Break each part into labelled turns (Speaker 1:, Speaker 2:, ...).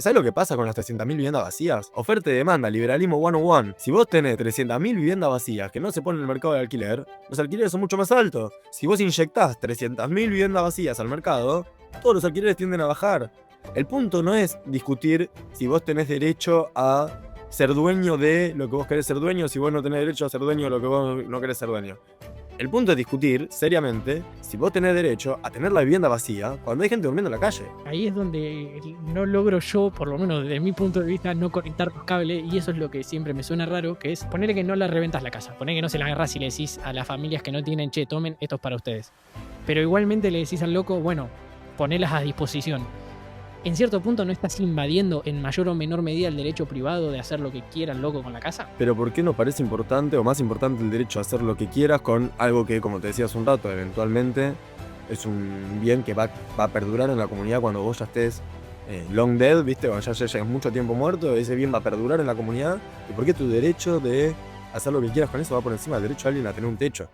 Speaker 1: ¿Sabes lo que pasa con las 300.000 viviendas vacías? Oferta y demanda, liberalismo 101. Si vos tenés 300.000 viviendas vacías que no se ponen en el mercado de alquiler, los alquileres son mucho más altos. Si vos inyectás 300.000 viviendas vacías al mercado, todos los alquileres tienden a bajar. El punto no es discutir si vos tenés derecho a ser dueño de lo que vos querés ser dueño, si vos no tenés derecho a ser dueño de lo que vos no querés ser dueño. El punto es discutir, seriamente, si vos tenés derecho a tener la vivienda vacía cuando hay gente durmiendo en la calle.
Speaker 2: Ahí es donde no logro yo, por lo menos desde mi punto de vista, no conectar los cables, y eso es lo que siempre me suena raro, que es ponerle que no la reventas la casa, poner que no se la agarras y le decís a las familias que no tienen, che, tomen, esto es para ustedes. Pero igualmente le decís al loco, bueno, ponelas a disposición. En cierto punto no estás invadiendo en mayor o menor medida el derecho privado de hacer lo que quiera el loco con la casa.
Speaker 1: Pero ¿por qué nos parece importante o más importante el derecho a hacer lo que quieras con algo que, como te decía hace un rato, eventualmente es un bien que va a perdurar en la comunidad cuando vos ya estés long dead, ¿viste? Cuando ya llegues mucho tiempo muerto, ese bien va a perdurar en la comunidad. ¿Y por qué tu derecho de hacer lo que quieras con eso va por encima del derecho de alguien a tener un techo?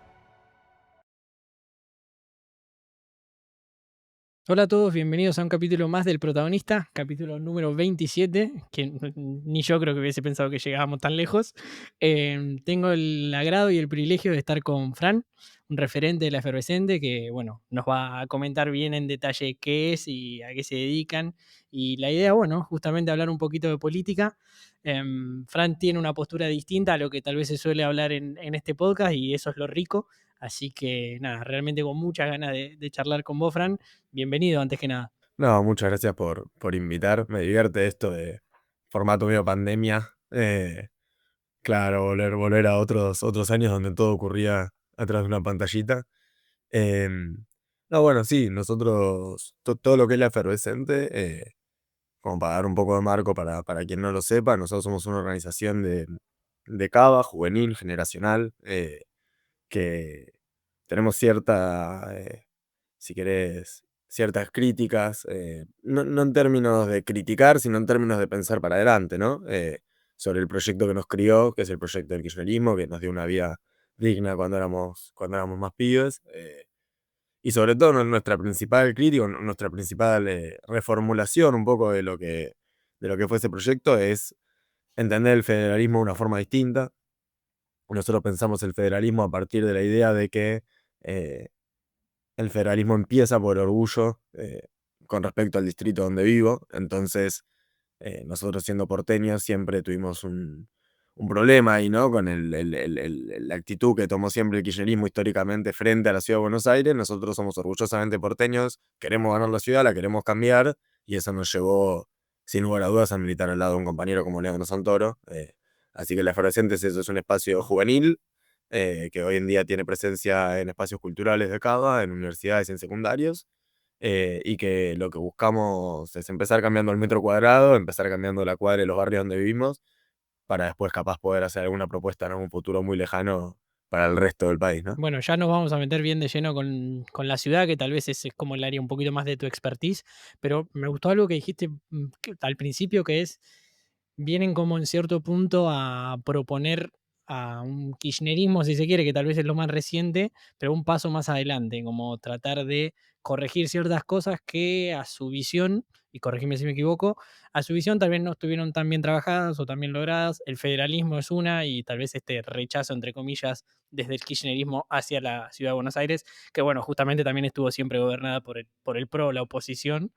Speaker 2: Hola a todos, bienvenidos a un capítulo más del Protagonista, capítulo número 27, que ni yo creo que hubiese pensado que llegábamos tan lejos. Tengo el agrado y el privilegio de estar con Fran, un referente de la Efervescente, que bueno, nos va a comentar bien en detalle qué es y a qué se dedican. Y la idea, bueno, justamente hablar un poquito de política. Fran tiene una postura distinta a lo que tal vez se suele hablar en este podcast, y eso es lo rico. Así que nada, realmente con muchas ganas de charlar con vos, Fran. Bienvenido, antes que nada.
Speaker 1: No, muchas gracias por invitar. Me divierte esto de formato medio pandemia. Claro, volver a otros años donde todo ocurría atrás de una pantallita. Em, no, bueno, sí, nosotros, todo lo que es la Efervescente, como para dar un poco de marco para quien no lo sepa, nosotros somos una organización de cava, juvenil, generacional, que tenemos si querés, ciertas críticas, no en términos de criticar, sino en términos de pensar para adelante, ¿no? Sobre el proyecto que nos crió, que es el proyecto del kirchnerismo, que nos dio una vida digna cuando éramos más pibes. Y sobre todo nuestra principal crítica, nuestra principal reformulación un poco de lo que fue ese proyecto es entender el federalismo de una forma distinta. Nosotros pensamos el federalismo a partir de la idea de que eh, el federalismo empieza por orgullo con respecto al distrito donde vivo. Entonces, nosotros siendo porteños siempre tuvimos un problema ahí, ¿no? Con la actitud que tomó siempre el kirchnerismo históricamente frente a la ciudad de Buenos Aires. Nosotros somos orgullosamente porteños, queremos ganar la ciudad, la queremos cambiar, y eso nos llevó, sin lugar a dudas, a militar al lado de un compañero como Leandro Santoro. Así que La Efervescentes eso es un espacio juvenil, que hoy en día tiene presencia en espacios culturales de Cava, en universidades y en secundarios, y que lo que buscamos es empezar cambiando el metro cuadrado, empezar cambiando la cuadra de los barrios donde vivimos, para después capaz poder hacer alguna propuesta en un futuro muy lejano para el resto del país, ¿no?
Speaker 2: Bueno, ya nos vamos a meter bien de lleno con la ciudad, que tal vez es como el área un poquito más de tu expertise, pero me gustó algo que dijiste al principio, que es, vienen como en cierto punto a proponer a un kirchnerismo, si se quiere, que tal vez es lo más reciente, pero un paso más adelante, como tratar de corregir ciertas cosas que a su visión, y corregime si me equivoco, a su visión tal vez no estuvieron tan bien trabajadas o tan bien logradas. El federalismo es una, y tal vez este rechazo, entre comillas, desde el kirchnerismo hacia la ciudad de Buenos Aires, que bueno, justamente también estuvo siempre gobernada por el PRO, la oposición.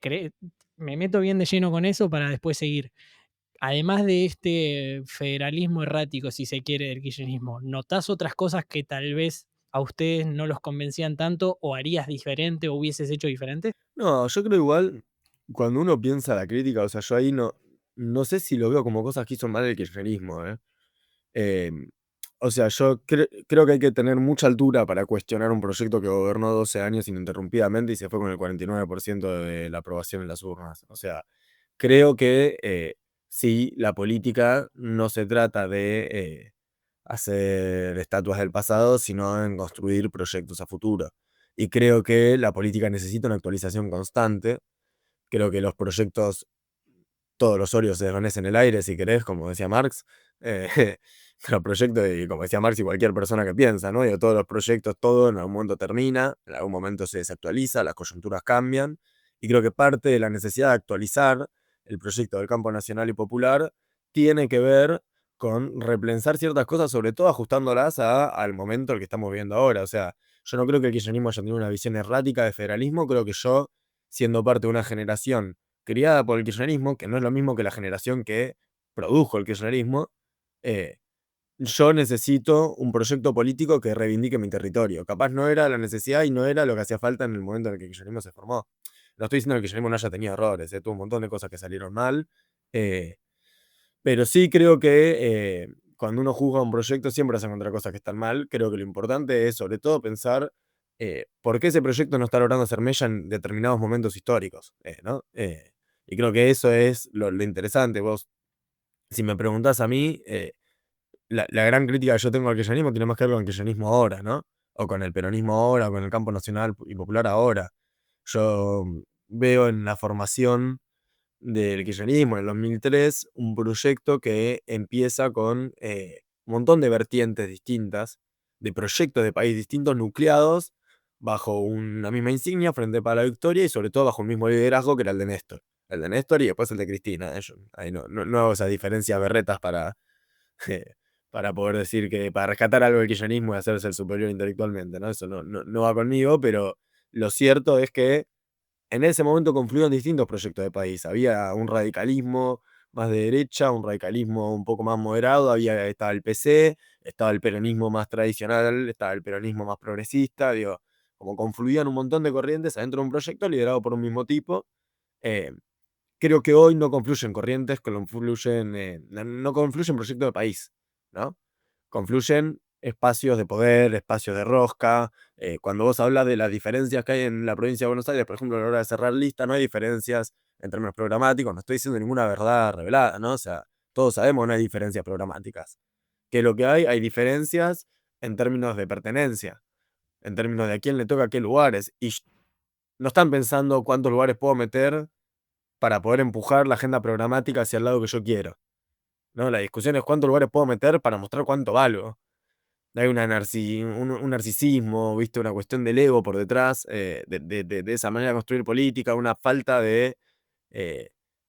Speaker 2: Cre- Me meto bien de lleno con eso para después seguir. Además de este federalismo errático, si se quiere, del kirchnerismo, ¿notás otras cosas que tal vez a ustedes no los convencían tanto, o harías diferente o hubieses hecho diferente?
Speaker 1: No, yo creo igual, cuando uno piensa la crítica, o sea, yo ahí no sé si lo veo como cosas que hizo mal el kirchnerismo, ¿eh? Em, o sea, yo creo que hay que tener mucha altura para cuestionar un proyecto que gobernó 12 años ininterrumpidamente y se fue con el 49% de la aprobación en las urnas. O sea, creo que sí, la política no se trata de hacer estatuas del pasado, sino en construir proyectos a futuro. Y creo que la política necesita una actualización constante. Creo que los proyectos, todos los óleos se desvanecen en el aire, si querés, como decía Marx. Eh, los proyectos, y como decía Marx y cualquier persona que piensa, ¿no? Digo, todos los proyectos, todo en algún momento termina, en algún momento se desactualiza, las coyunturas cambian. Y creo que parte de la necesidad de actualizar el proyecto del campo nacional y popular tiene que ver con repensar ciertas cosas, sobre todo ajustándolas al momento el que estamos viviendo ahora. O sea, yo no creo que el kirchnerismo haya tenido una visión errática de federalismo, creo que yo, siendo parte de una generación criada por el kirchnerismo, que no es lo mismo que la generación que produjo el kirchnerismo, eh, yo necesito un proyecto político que reivindique mi territorio. Capaz no era la necesidad y no era lo que hacía falta en el momento en el que el kirchnerismo se formó. No estoy diciendo que el kirchnerismo no haya tenido errores, tuvo un montón de cosas que salieron mal, eh, pero sí creo que cuando uno juzga un proyecto siempre vas a encontrar cosas que están mal. Creo que lo importante es sobre todo pensar por qué ese proyecto no está logrando hacer mella en determinados momentos históricos, ¿no? Y creo que eso es lo interesante. Vos, si me preguntás a mí, la gran crítica que yo tengo al kirchnerismo tiene más que ver con el kirchnerismo ahora, ¿no? O con el peronismo ahora, o con el campo nacional y popular ahora. Yo veo en la formación del kirchnerismo en el 2003 un proyecto que empieza con un montón de vertientes distintas, de proyectos de país distintos nucleados bajo una misma insignia, Frente para la Victoria, y sobre todo bajo un mismo liderazgo que era el de Néstor. El de Néstor y después el de Cristina. Yo ahí no hago esas diferencias berretas para poder decir que para rescatar algo del kirchnerismo y hacerse el superior intelectualmente, ¿no? Eso no va conmigo, pero lo cierto es que en ese momento confluían distintos proyectos de país. Había un radicalismo más de derecha, un radicalismo un poco más moderado, estaba el PC, estaba el peronismo más tradicional, estaba el peronismo más progresista, digo, como confluían un montón de corrientes adentro de un proyecto liderado por un mismo tipo. eh, Creo que hoy no confluyen corrientes, no confluyen proyectos de país, ¿no? Confluyen espacios de poder, espacios de rosca. Cuando vos hablas de las diferencias que hay en la provincia de Buenos Aires, por ejemplo, a la hora de cerrar lista, no hay diferencias en términos programáticos, no estoy diciendo ninguna verdad revelada, ¿no? O sea, todos sabemos que no hay diferencias programáticas. Que lo que hay diferencias en términos de pertenencia, en términos de a quién le toca qué lugares. Y no están pensando cuántos lugares puedo meter para poder empujar la agenda programática hacia el lado que yo quiero, ¿no? La discusión es cuántos lugares puedo meter para mostrar cuánto valgo. Hay un narcisismo, ¿viste? Una cuestión del ego por detrás, de esa manera de construir política, una falta eh,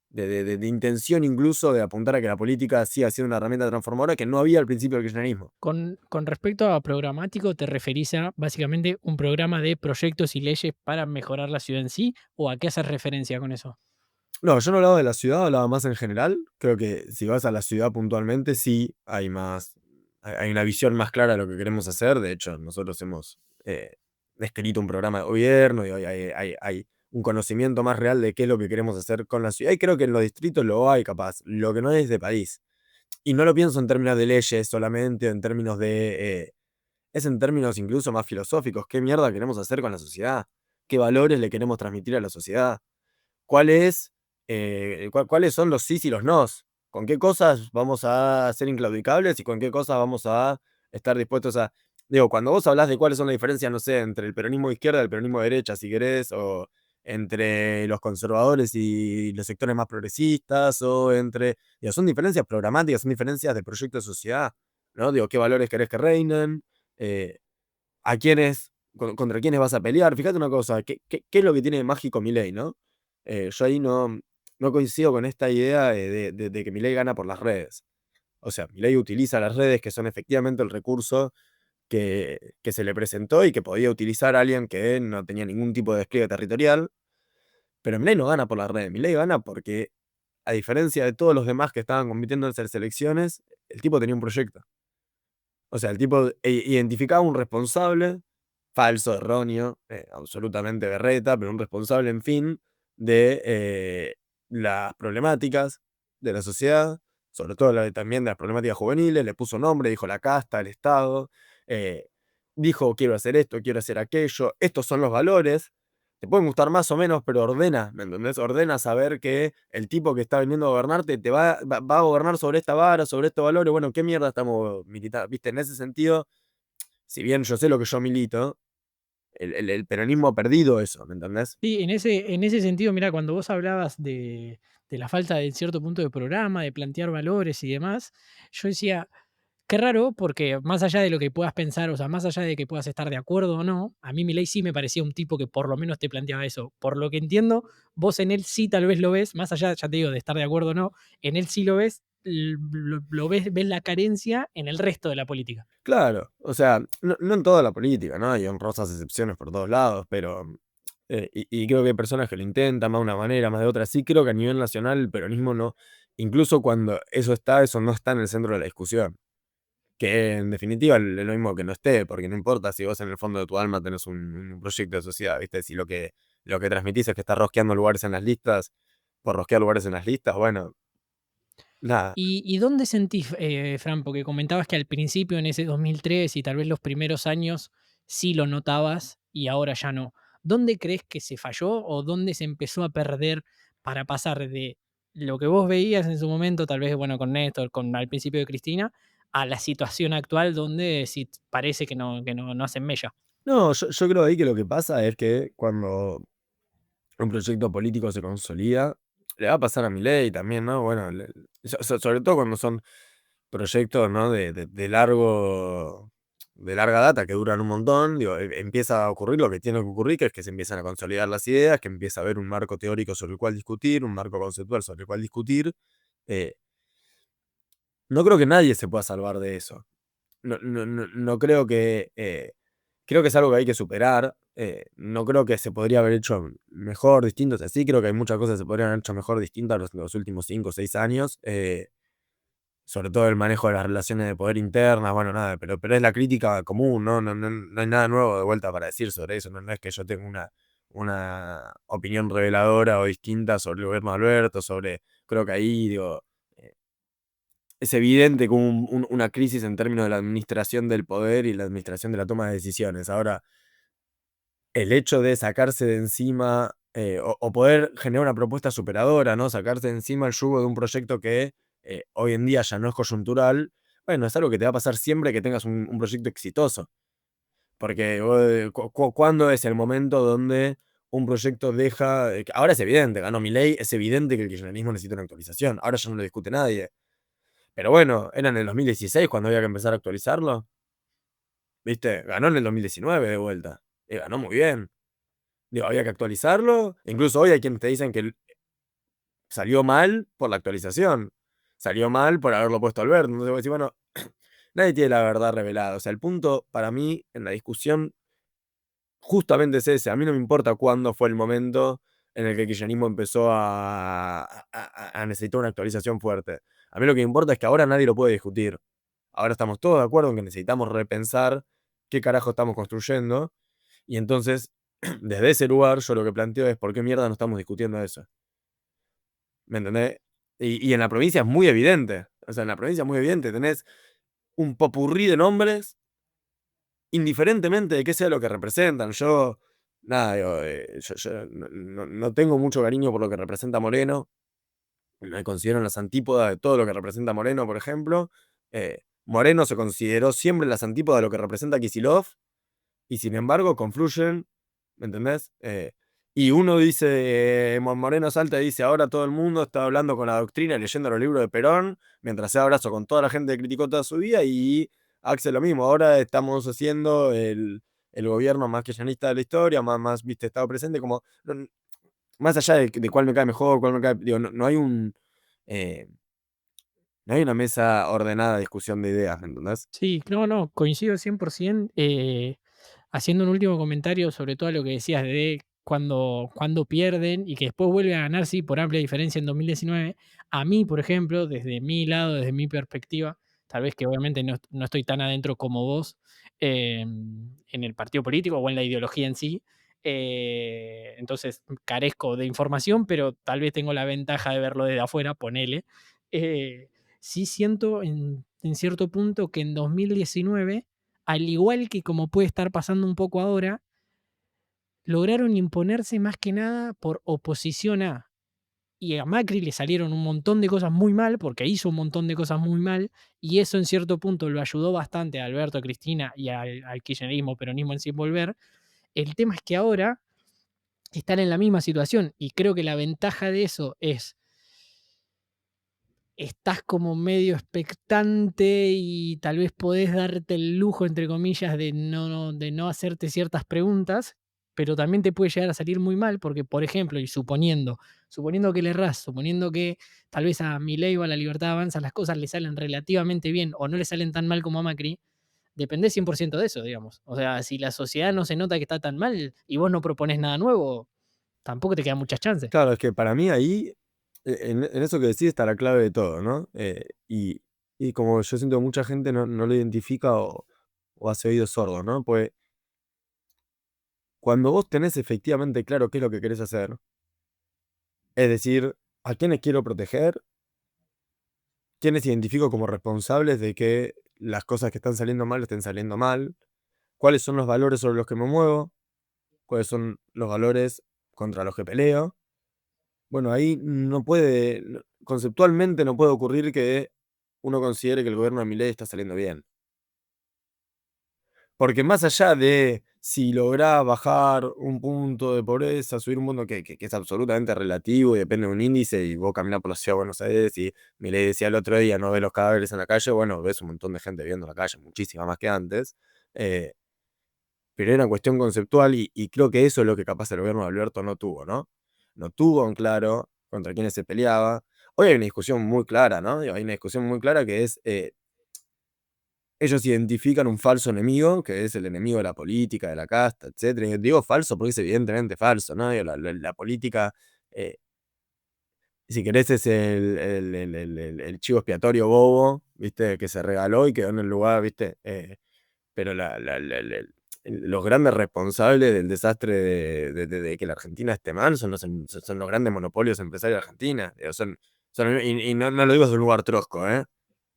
Speaker 1: de intención incluso de apuntar a que la política siga siendo una herramienta transformadora que no había al principio del kirchnerismo.
Speaker 2: Con respecto a programático, ¿te referís a básicamente un programa de proyectos y leyes para mejorar la ciudad en sí? ¿O a qué haces referencia con eso?
Speaker 1: No, yo no hablaba de la ciudad, hablaba más en general. Creo que si vas a la ciudad puntualmente, sí hay una visión más clara de lo que queremos hacer. De hecho, nosotros hemos escrito un programa de gobierno y hoy hay un conocimiento más real de qué es lo que queremos hacer con la ciudad. Y creo que en los distritos lo hay, capaz. Lo que no es de país. Y no lo pienso en términos de leyes solamente, en términos es en términos incluso más filosóficos. ¿Qué mierda queremos hacer con la sociedad? ¿Qué valores le queremos transmitir a la sociedad? cuál es, cuáles son los sís y los nos, con qué cosas vamos a ser inclaudicables y con qué cosas vamos a estar dispuestos a... Digo, cuando vos hablás de cuáles son las diferencias, no sé, entre el peronismo de izquierda y el peronismo de derecha, si querés, o entre los conservadores y los sectores más progresistas, o entre... Digo, son diferencias programáticas, son diferencias de proyecto de sociedad, ¿no? Digo, ¿qué valores querés que reinen? Eh, ¿A quiénes, contra quiénes vas a pelear? Fíjate una cosa, ¿qué es lo que tiene de mágico Milei, no? Yo ahí no coincido con esta idea de que Milei gana por las redes. O sea, Milei utiliza las redes, que son efectivamente el recurso que se le presentó y que podía utilizar alguien que no tenía ningún tipo de despliegue territorial, pero Milei no gana por las redes, Milei gana porque, a diferencia de todos los demás que estaban compitiendo en esas elecciones, el tipo tenía un proyecto. O sea, el tipo identificaba un responsable, falso, erróneo, absolutamente berreta, pero un responsable, en fin, de las problemáticas de la sociedad, sobre todo también de las problemáticas juveniles, le puso nombre, dijo la casta, el Estado, eh, dijo quiero hacer esto, quiero hacer aquello, estos son los valores, te pueden gustar más o menos, pero ordena, ¿me entendés? Ordena saber que el tipo que está viniendo a gobernarte va a gobernar sobre esta vara, sobre estos valores. Bueno, ¿qué mierda estamos militando? Viste, en ese sentido, si bien yo sé lo que yo milito, el peronismo ha perdido eso, ¿me entendés?
Speaker 2: Sí, en ese sentido, mira, cuando vos hablabas de la falta de cierto punto de programa, de plantear valores y demás, yo decía, qué raro, porque más allá de lo que puedas pensar, o sea, más allá de que puedas estar de acuerdo o no, a mí Milei sí me parecía un tipo que por lo menos te planteaba eso. Por lo que entiendo, vos en él sí tal vez lo ves, más allá, ya te digo, de estar de acuerdo o no, en él sí lo ves, lo ves la carencia en el resto de la política.
Speaker 1: Claro, o sea, no en toda la política, ¿no? Hay honrosas excepciones por todos lados, pero, y creo que hay personas que lo intentan más de una manera, más de otra. Sí creo que a nivel nacional el peronismo no, incluso cuando eso no está en el centro de la discusión. Que en definitiva es lo mismo que no esté, porque no importa si vos en el fondo de tu alma tenés un proyecto de sociedad, ¿viste? Si lo que transmitís es que estás rosqueando lugares en las listas, por rosquear lugares en las listas, bueno, nada.
Speaker 2: ¿Y dónde sentís, Fran, porque comentabas que al principio en ese 2003 y tal vez los primeros años sí lo notabas y ahora ya no? ¿Dónde crees que se falló o dónde se empezó a perder para pasar de lo que vos veías en su momento, tal vez, bueno, con Néstor, con al principio de Cristina, a la situación actual donde sí parece que no hacen mella?
Speaker 1: No, yo creo ahí que lo que pasa es que cuando un proyecto político se consolida, le va a pasar a Milei también, ¿no? Bueno, sobre todo cuando son proyectos, ¿no? De larga data que duran un montón, digo, empieza a ocurrir lo que tiene que ocurrir, que es que se empiezan a consolidar las ideas, que empieza a haber un marco teórico sobre el cual discutir, un marco conceptual sobre el cual discutir. eh, no creo que nadie se pueda salvar de eso. No creo que, creo que es algo que hay que superar. No creo que se podría haber hecho mejor, distinto. O sea, sí creo que hay muchas cosas que se podrían haber hecho mejor, distintas los últimos 5 o 6 años. Sobre todo el manejo de las relaciones de poder internas, bueno, nada, pero es la crítica común, ¿no? No hay nada nuevo de vuelta para decir sobre eso. No es que yo tenga una opinión reveladora o distinta sobre el gobierno de Alberto, creo que ahí, digo, eh, es evidente que hubo una crisis en términos de la administración del poder y la administración de la toma de decisiones. Ahora, el hecho de sacarse de encima, o poder generar una propuesta superadora, ¿no? Sacarse de encima el yugo de un proyecto que, hoy en día ya no es coyuntural, bueno, es algo que te va a pasar siempre que tengas un proyecto exitoso. Porque vos, ¿cuándo es el momento donde un proyecto deja? Ahora es evidente, ganó Milei, es evidente que el kirchnerismo necesita una actualización. Ahora ya no lo discute nadie. Pero bueno, era en el 2016 cuando había que empezar a actualizarlo, ¿viste? Ganó en el 2019 de vuelta. Y ganó muy bien. Digo, había que actualizarlo. Incluso hoy hay quienes te dicen que salió mal por la actualización. Salió mal por haberlo puesto Alberto. Entonces voy a decir, bueno, nadie tiene la verdad revelada. O sea, el punto para mí en la discusión justamente es ese. A mí no me importa cuándo fue el momento en el que el kirchnerismo empezó a necesitar una actualización fuerte. A mí lo que me importa es que ahora nadie lo puede discutir. Ahora estamos todos de acuerdo en que necesitamos repensar qué carajo estamos construyendo. Y entonces, desde ese lugar, yo lo que planteo es por qué mierda no estamos discutiendo eso. ¿Me entendés? Y en la provincia es muy evidente. O sea, en la provincia es muy evidente. Tenés un popurrí de nombres, indiferentemente de qué sea lo que representan. Yo, nada, digo, yo no tengo mucho cariño por lo que representa Moreno. Me considero en las antípodas de todo lo que representa Moreno, por ejemplo. Moreno se consideró siempre en las antípodas de lo que representa Kicillof. Y sin embargo confluyen, ¿me entendés? Y uno dice, Moreno salta y dice, ahora todo el mundo está hablando con la doctrina, leyendo los libros de Perón, mientras se abrazo con toda la gente que criticó toda su vida, y Axel lo mismo, ahora estamos haciendo el gobierno más kirchnerista de la historia, más viste, estado presente, como, más allá de cuál me cae mejor, cuál me cae, digo, eh, no hay una mesa ordenada de discusión de ideas, ¿me entendés?
Speaker 2: Sí, no, no, coincido 100%. Haciendo un último comentario sobre todo lo que decías de cuando pierden y que después vuelven a ganar, sí, por amplia diferencia en 2019. A mí, por ejemplo, desde mi lado, desde mi perspectiva, tal vez que obviamente no estoy tan adentro como vos en el partido político o en la ideología en sí. Entonces carezco de información, pero tal vez tengo la ventaja de verlo desde afuera, ponele. Eh, sí siento en cierto punto que en 2019, al igual que como puede estar pasando un poco ahora, lograron imponerse más que nada por oposición a. Y a Macri le salieron un montón de cosas muy mal, porque hizo un montón de cosas muy mal, y eso en cierto punto lo ayudó bastante a Alberto, a Cristina y al kirchnerismo, peronismo en sin volver. El tema es que ahora están en la misma situación, y creo que la ventaja de eso es estás como medio expectante y tal vez podés darte el lujo, entre comillas, de no hacerte ciertas preguntas, pero también te puede llegar a salir muy mal porque, por ejemplo, y suponiendo que le errás, suponiendo que tal vez a Milei o a La Libertad Avanza las cosas le salen relativamente bien o no le salen tan mal como a Macri, depende 100% de eso, digamos. O sea, si la sociedad no se nota que está tan mal y vos no propones nada nuevo, tampoco te quedan muchas chances.
Speaker 1: Claro, es que para mí ahí, en eso que decís está la clave de todo, ¿no? Y como yo siento que mucha gente no lo identifica o hace oídos sordos, ¿no? Pues cuando vos tenés efectivamente claro qué es lo que querés hacer, es decir, a quiénes quiero proteger, quiénes identifico como responsables de que las cosas que están saliendo mal estén saliendo mal, cuáles son los valores sobre los que me muevo, cuáles son los valores contra los que peleo. Bueno, ahí conceptualmente no puede ocurrir que uno considere que el gobierno de Milei está saliendo bien. Porque más allá de si lográs bajar un punto de pobreza, subir un punto que es absolutamente relativo y depende de un índice, y vos caminás por la ciudad de Buenos Aires y Milei decía el otro día no ves los cadáveres en la calle, bueno, ves un montón de gente viviendo en la calle, muchísima más que antes. eh, pero era una cuestión conceptual y creo que eso es lo que capaz el gobierno de Alberto no tuvo, ¿no? No tuvo en claro contra quiénes se peleaba. Hoy hay una discusión muy clara, ¿no? Digo, hay una discusión muy clara que es, ellos identifican un falso enemigo, que es el enemigo de la política, de la casta, etcétera. Y digo falso porque es evidentemente falso, ¿no? Digo, la política, eh, si querés, es el chivo expiatorio bobo, ¿viste? Que se regaló y quedó en el lugar, ¿viste? Pero los grandes responsables del desastre de que la Argentina esté mal son los grandes monopolios empresarios de Argentina. Digo, y no lo digo desde un lugar trosco, ¿eh?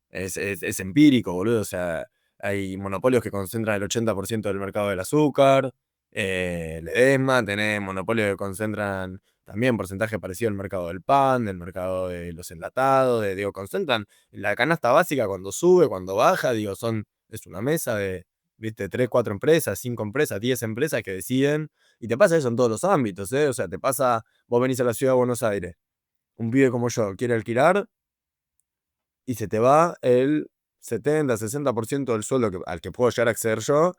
Speaker 1: Es empírico, boludo. O sea, hay monopolios que concentran el 80% del mercado del azúcar. Ledesma, tenés monopolios que concentran también porcentaje parecido al mercado del pan, del mercado de los enlatados. Digo, concentran la canasta básica cuando sube, cuando baja. Digo, es una mesa de, viste, 3, 4 empresas, 5 empresas, 10 empresas que deciden. Y te pasa eso en todos los ámbitos, ¿eh? O sea, te pasa, vos venís a la ciudad de Buenos Aires, un pibe como yo quiere alquilar y se te va el 70-60% del sueldo al que puedo llegar a acceder yo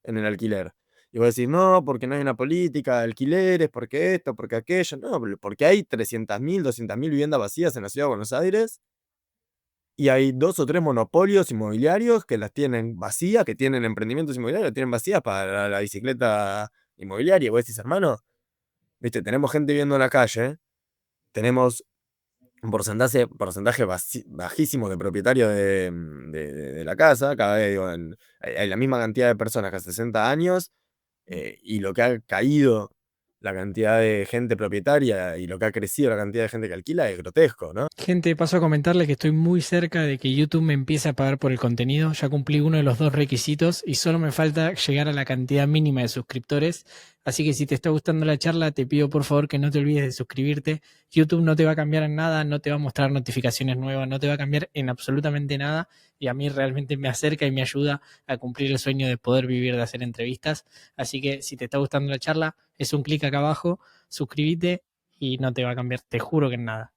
Speaker 1: en el alquiler. Y vos decís, no, porque no hay una política de alquileres, porque esto, porque aquello. No, porque hay 300.000, 200.000 viviendas vacías en la ciudad de Buenos Aires y hay 2 o 3 monopolios inmobiliarios que las tienen vacías, que tienen emprendimientos inmobiliarios, tienen vacías para la bicicleta inmobiliaria. Y vos decís, hermano, viste, tenemos gente viviendo en la calle, tenemos un porcentaje bajísimo de propietarios de la casa, cada vez digo, hay la misma cantidad de personas que a 60 años, y lo que ha caído la cantidad de gente propietaria y lo que ha crecido la cantidad de gente que alquila es grotesco, ¿no?
Speaker 2: Gente, paso a comentarle que estoy muy cerca de que YouTube me empiece a pagar por el contenido. Ya cumplí uno de los dos requisitos y solo me falta llegar a la cantidad mínima de suscriptores. Así que si te está gustando la charla, te pido por favor que no te olvides de suscribirte. YouTube no te va a cambiar en nada, no te va a mostrar notificaciones nuevas, no te va a cambiar en absolutamente nada. Y a mí realmente me acerca y me ayuda a cumplir el sueño de poder vivir de hacer entrevistas. Así que si te está gustando la charla, es un clic acá abajo, suscríbete y no te va a cambiar, te juro que en nada.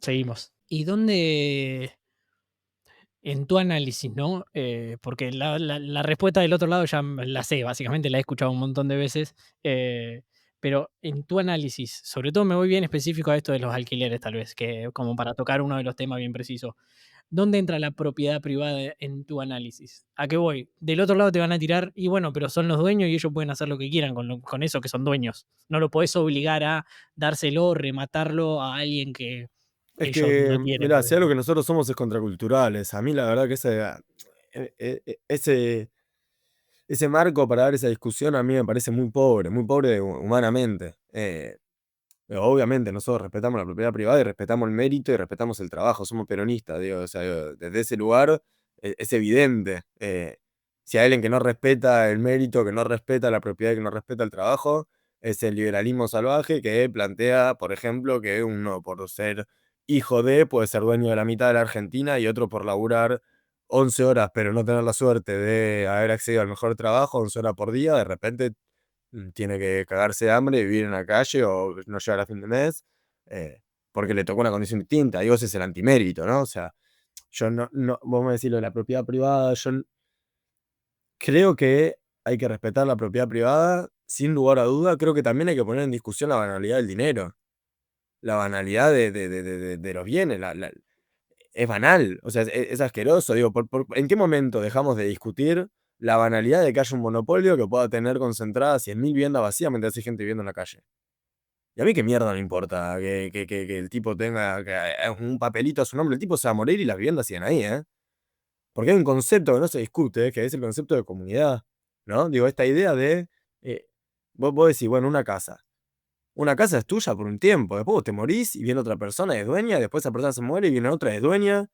Speaker 2: Seguimos. ¿Y dónde, en tu análisis, no? Porque la respuesta del otro lado ya la sé, básicamente la he escuchado un montón de veces, pero en tu análisis, sobre todo me voy bien específico a esto de los alquileres, tal vez, que como para tocar uno de los temas bien precisos. ¿Dónde entra la propiedad privada en tu análisis? ¿A qué voy? Del otro lado te van a tirar, y bueno, pero son los dueños y ellos pueden hacer lo que quieran con eso que son dueños. No lo podés obligar a dárselo, rematarlo a alguien que
Speaker 1: Es
Speaker 2: ellos no
Speaker 1: que,
Speaker 2: quieren,
Speaker 1: mirá,
Speaker 2: por
Speaker 1: si algo
Speaker 2: ejemplo.
Speaker 1: que nosotros somos es contraculturales. A mí la verdad que ese marco para dar esa discusión a mí me parece muy pobre humanamente. Pero obviamente nosotros respetamos la propiedad privada y respetamos el mérito y respetamos el trabajo, somos peronistas, digo, o sea, digo, desde ese lugar es evidente. Si hay alguien que no respeta el mérito, que no respeta la propiedad, que no respeta el trabajo, es el liberalismo salvaje que plantea, por ejemplo, que uno por ser hijo de puede ser dueño de la mitad de la Argentina y otro por laburar 11 horas, pero no tener la suerte de haber accedido al mejor trabajo, 11 horas por día, de repente tiene que cagarse de hambre, vivir en la calle o no llegar a fin de mes. porque le tocó una condición distinta. Digo, ese es el antimérito, ¿no? O sea, yo vos me decís lo de la propiedad privada, yo creo que hay que respetar la propiedad privada, sin lugar a duda. Creo que también hay que poner en discusión la banalidad del dinero, la banalidad de los bienes. Es banal, o sea, es asqueroso. Digo, ¿en qué momento dejamos de discutir la banalidad de que haya un monopolio que pueda tener concentradas 100.000 viviendas vacías mientras hay gente viviendo en la calle? Y a mí qué mierda me importa que el tipo tenga un papelito a su nombre, el tipo se va a morir y las viviendas siguen ahí, ¿eh? Porque hay un concepto que no se discute, que es el concepto de comunidad, ¿no? Digo, esta idea de, eh, vos decís, bueno, una casa. Una casa es tuya por un tiempo, después vos te morís y viene otra persona y es dueña, después esa persona se muere y viene otra y es dueña.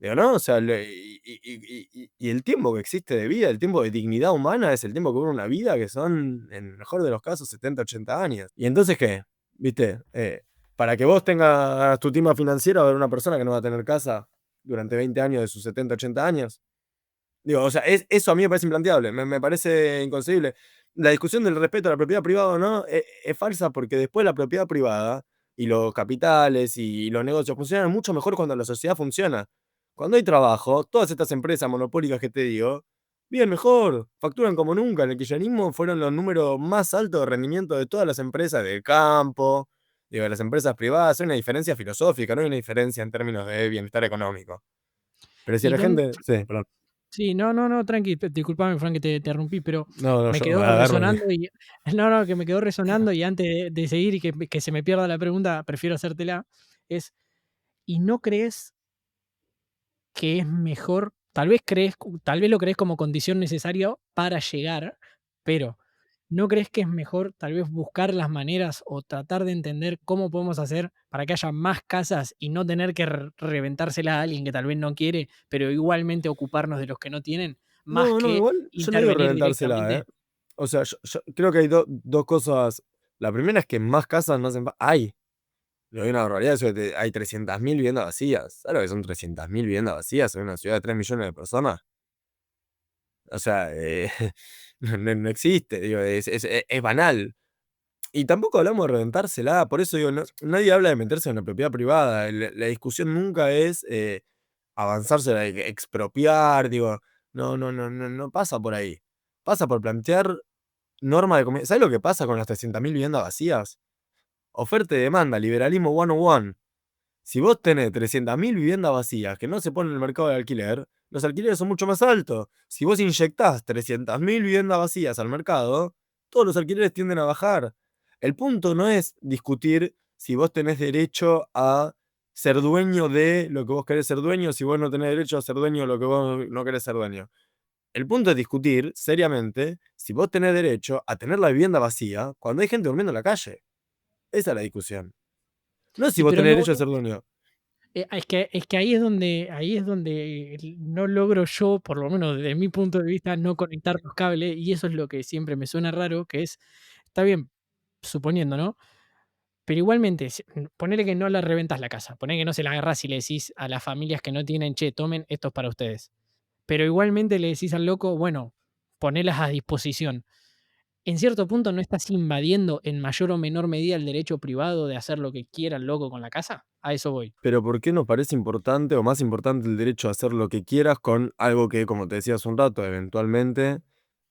Speaker 1: Digo, ¿no? O sea, y el tiempo que existe de vida, el tiempo de dignidad humana es el tiempo que dura una vida, que son, en el mejor de los casos, 70 80 años. ¿Y entonces qué? ¿Viste? Para que vos tengas tu tema financiero, va a haber una persona que no va a tener casa durante 20 años de sus 70 80 años. Digo, o sea, eso a mí me parece implanteable, me parece inconcebible. La discusión del respeto a la propiedad privada o no es falsa porque después la propiedad privada y los capitales y los negocios funcionan mucho mejor cuando la sociedad funciona. Cuando hay trabajo, todas estas empresas monopólicas que te digo, viven mejor, facturan como nunca. En el kirchnerismo fueron los números más altos de rendimiento de todas las empresas del campo, digo, de las empresas privadas. Hay una diferencia filosófica, no hay una diferencia en términos de bienestar económico. Pero si
Speaker 2: Y
Speaker 1: la
Speaker 2: don
Speaker 1: gente. Sí, perdón.
Speaker 2: Sí, no, no, no, tranqui, disculpame, Frank, que te interrumpí, pero
Speaker 1: No, no,
Speaker 2: me
Speaker 1: yo me
Speaker 2: quedó
Speaker 1: agarro y.
Speaker 2: resonando y no, no, que me quedó resonando y antes de seguir y que se me pierda la pregunta, prefiero hacértela, es, ¿y no crees que es mejor? Tal vez lo crees como condición necesaria para llegar, pero ¿no crees que es mejor tal vez buscar las maneras o tratar de entender cómo podemos hacer para que haya más casas y no tener que reventársela a alguien que tal vez no quiere, pero igualmente ocuparnos de los que no tienen, más
Speaker 1: No, no,
Speaker 2: que
Speaker 1: igual yo no digo
Speaker 2: intervenir
Speaker 1: reventársela, ¿eh?
Speaker 2: directamente?
Speaker 1: O sea, yo creo que hay dos cosas. La primera es que más casas no hacen. Hay. No hay una barbaridad, eso hay 300.000 viviendas vacías. ¿Sabes lo que son 300.000 viviendas vacías en una ciudad de 3 millones de personas? O sea, no existe, digo, es banal. Y tampoco hablamos de reventársela, por eso digo, nadie habla de meterse en la propiedad privada. La discusión nunca es avanzarse, expropiar, digo, no pasa por ahí. Pasa por plantear normas de comunidad. ¿Sabes lo que pasa con las 300.000 viviendas vacías? Oferta y demanda, liberalismo 101. Si vos tenés 300.000 viviendas vacías que no se ponen en el mercado de alquiler, los alquileres son mucho más altos. Si vos inyectás 300.000 viviendas vacías al mercado, todos los alquileres tienden a bajar. El punto no es discutir si vos tenés derecho a ser dueño de lo que vos querés ser dueño, si vos no tenés derecho a ser dueño de lo que vos no querés ser dueño. El punto es discutir seriamente si vos tenés derecho a tener la vivienda vacía cuando hay gente durmiendo en la calle. Esa es la discusión. No es si
Speaker 2: Y
Speaker 1: vos
Speaker 2: pero
Speaker 1: tenés
Speaker 2: no,
Speaker 1: derecho a ser dueño.
Speaker 2: es que ahí es donde no logro yo, por lo menos desde mi punto de vista, no conectar los cables, y eso es lo que siempre me suena raro, que es, está bien, suponiendo, ¿no? Pero igualmente, ponele que no la reventas la casa, ponele que no se la agarrás y le decís a las familias que no tienen, che, tomen, esto es para ustedes. Pero igualmente le decís al loco, bueno, ponelas a disposición. En cierto punto, ¿no estás invadiendo en mayor o menor medida el derecho privado de hacer lo que quiera el loco con la casa? A eso voy.
Speaker 1: Pero ¿por qué nos parece importante o más importante el derecho a hacer lo que quieras con algo que, como te decía hace un rato, eventualmente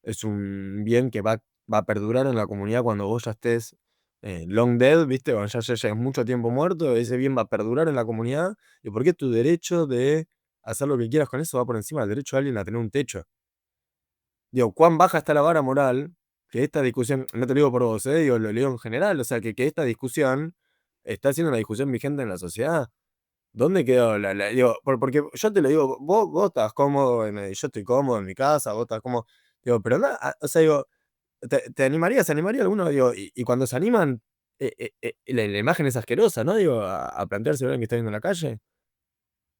Speaker 1: es un bien que va a perdurar en la comunidad cuando vos ya estés long dead, ¿viste? Cuando ya lleves mucho tiempo muerto, ese bien va a perdurar en la comunidad. ¿Y por qué tu derecho de hacer lo que quieras con eso va por encima del derecho de alguien a tener un techo? Digo, ¿cuán baja está la vara moral? Que esta discusión, no te lo digo por vos, digo, lo digo en general, o sea, que esta discusión está siendo una discusión vigente en la sociedad. ¿Dónde quedó digo, porque yo te lo digo, vos estás cómodo, yo estoy cómodo en mi casa, vos estás cómodo, digo, pero no, o sea, digo, ¿te animarías? ¿Se animaría alguno? Digo, y cuando se animan, la imagen es asquerosa, ¿no? Digo, a plantearse a alguien que está viendo en la calle,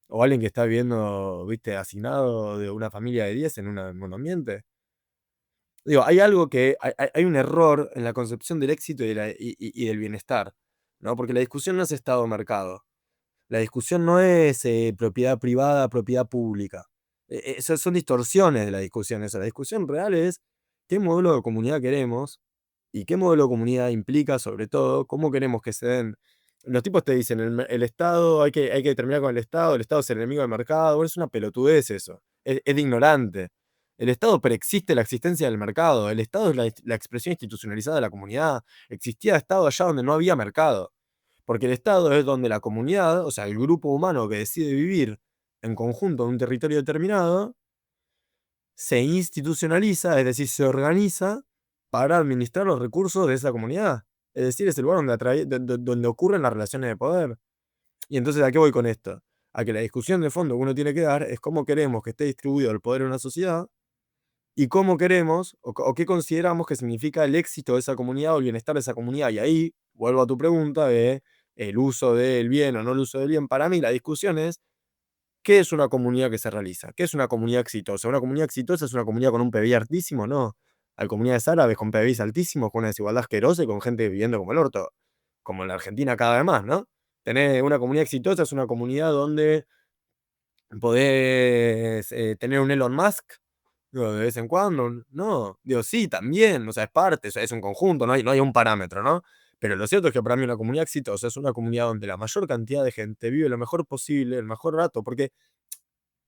Speaker 1: o alguien que está viendo, viste, hacinado de una familia de 10 en en un ambiente. Digo, hay algo que, hay un error en la concepción del éxito y del bienestar, ¿no? Porque la discusión no es Estado-mercado. La discusión no es propiedad privada, propiedad pública. Esas son distorsiones de la discusión. La discusión real es qué modelo de comunidad queremos y qué modelo de comunidad implica, sobre todo, cómo queremos que se den los tipos te dicen, el Estado, hay que terminar con el Estado es el enemigo del mercado. Bueno, es una pelotudez eso, es de ignorante. El Estado preexiste la existencia del mercado, el Estado es la expresión institucionalizada de la comunidad. Existía Estado allá donde no había mercado, porque el Estado es donde la comunidad, o sea, el grupo humano que decide vivir en conjunto en un territorio determinado, se institucionaliza, es decir, se organiza para administrar los recursos de esa comunidad. Es decir, es el lugar donde ocurren las relaciones de poder. Y entonces, ¿a qué voy con esto? A que la discusión de fondo que uno tiene que dar es cómo queremos que esté distribuido el poder en una sociedad y cómo queremos o qué consideramos que significa el éxito de esa comunidad o el bienestar de esa comunidad. Y ahí vuelvo a tu pregunta de el uso del bien o no el uso del bien. Para mí la discusión es ¿qué es una comunidad que se realiza? ¿Qué es una comunidad exitosa? ¿Una comunidad exitosa es una comunidad con un PBI altísimo? No. Hay comunidades árabes con PBIs altísimos, con una desigualdad asquerosa y con gente viviendo como el orto. Como en la Argentina cada vez más, ¿no? Tener una comunidad exitosa es una comunidad donde podés tener un Elon Musk, digo, de vez en cuando. No, digo, sí, también, o sea, es parte, o sea, es un conjunto, no hay un parámetro, ¿no? Pero lo cierto es que para mí una comunidad exitosa es una comunidad donde la mayor cantidad de gente vive lo mejor posible, el mejor rato, porque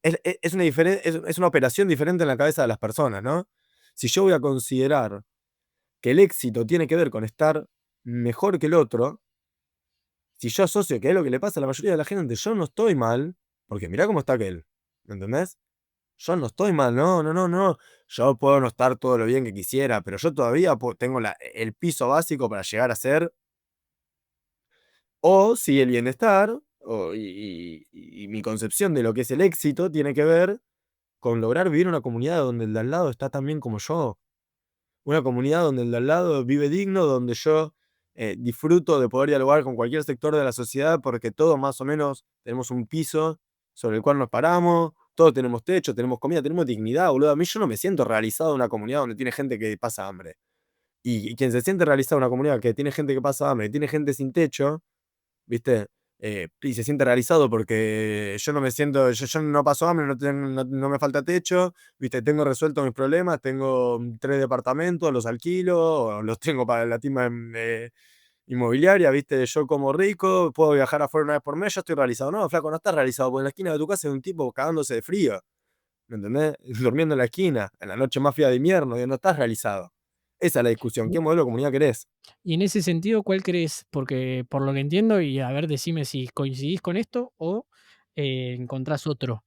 Speaker 1: es una operación diferente en la cabeza de las personas, ¿no? Si yo voy a considerar que el éxito tiene que ver con estar mejor que el otro, si yo asocio que es lo que le pasa a la mayoría de la gente, yo no estoy mal, porque mirá cómo está aquel, ¿me entendés? Yo no estoy mal, no, no, no, no. Yo puedo no estar todo lo bien que quisiera, pero yo todavía tengo el piso básico para llegar a ser, o si el bienestar, y mi concepción de lo que es el éxito tiene que ver con lograr vivir en una comunidad donde el de al lado está tan bien como yo. Una comunidad donde el de al lado vive digno, donde yo disfruto de poder dialogar con cualquier sector de la sociedad, porque todos más o menos tenemos un piso sobre el cual nos paramos, todos tenemos techo, tenemos comida, tenemos dignidad, boludo. A mí yo no me siento realizado en una comunidad donde tiene gente que pasa hambre. Y quien se siente realizado en una comunidad que tiene gente que pasa hambre, y tiene gente sin techo, ¿viste? Y se siente realizado porque yo no me siento, yo no paso hambre, no me falta techo, ¿viste? Tengo resuelto mis problemas, tengo 3 departamentos, los alquilo, o los tengo para la timba inmobiliaria, ¿viste? Yo como rico, puedo viajar afuera una vez por mes, ya estoy realizado. No, flaco, no estás realizado, porque en la esquina de tu casa hay un tipo cagándose de frío, ¿me entendés? Durmiendo en la esquina, en la noche más fría de invierno, y no estás realizado. Esa es la discusión. ¿Qué modelo de comunidad querés?
Speaker 2: Y en ese sentido, ¿cuál crees? Porque por lo que entiendo, y a ver, decime si coincidís con esto o encontrás otro.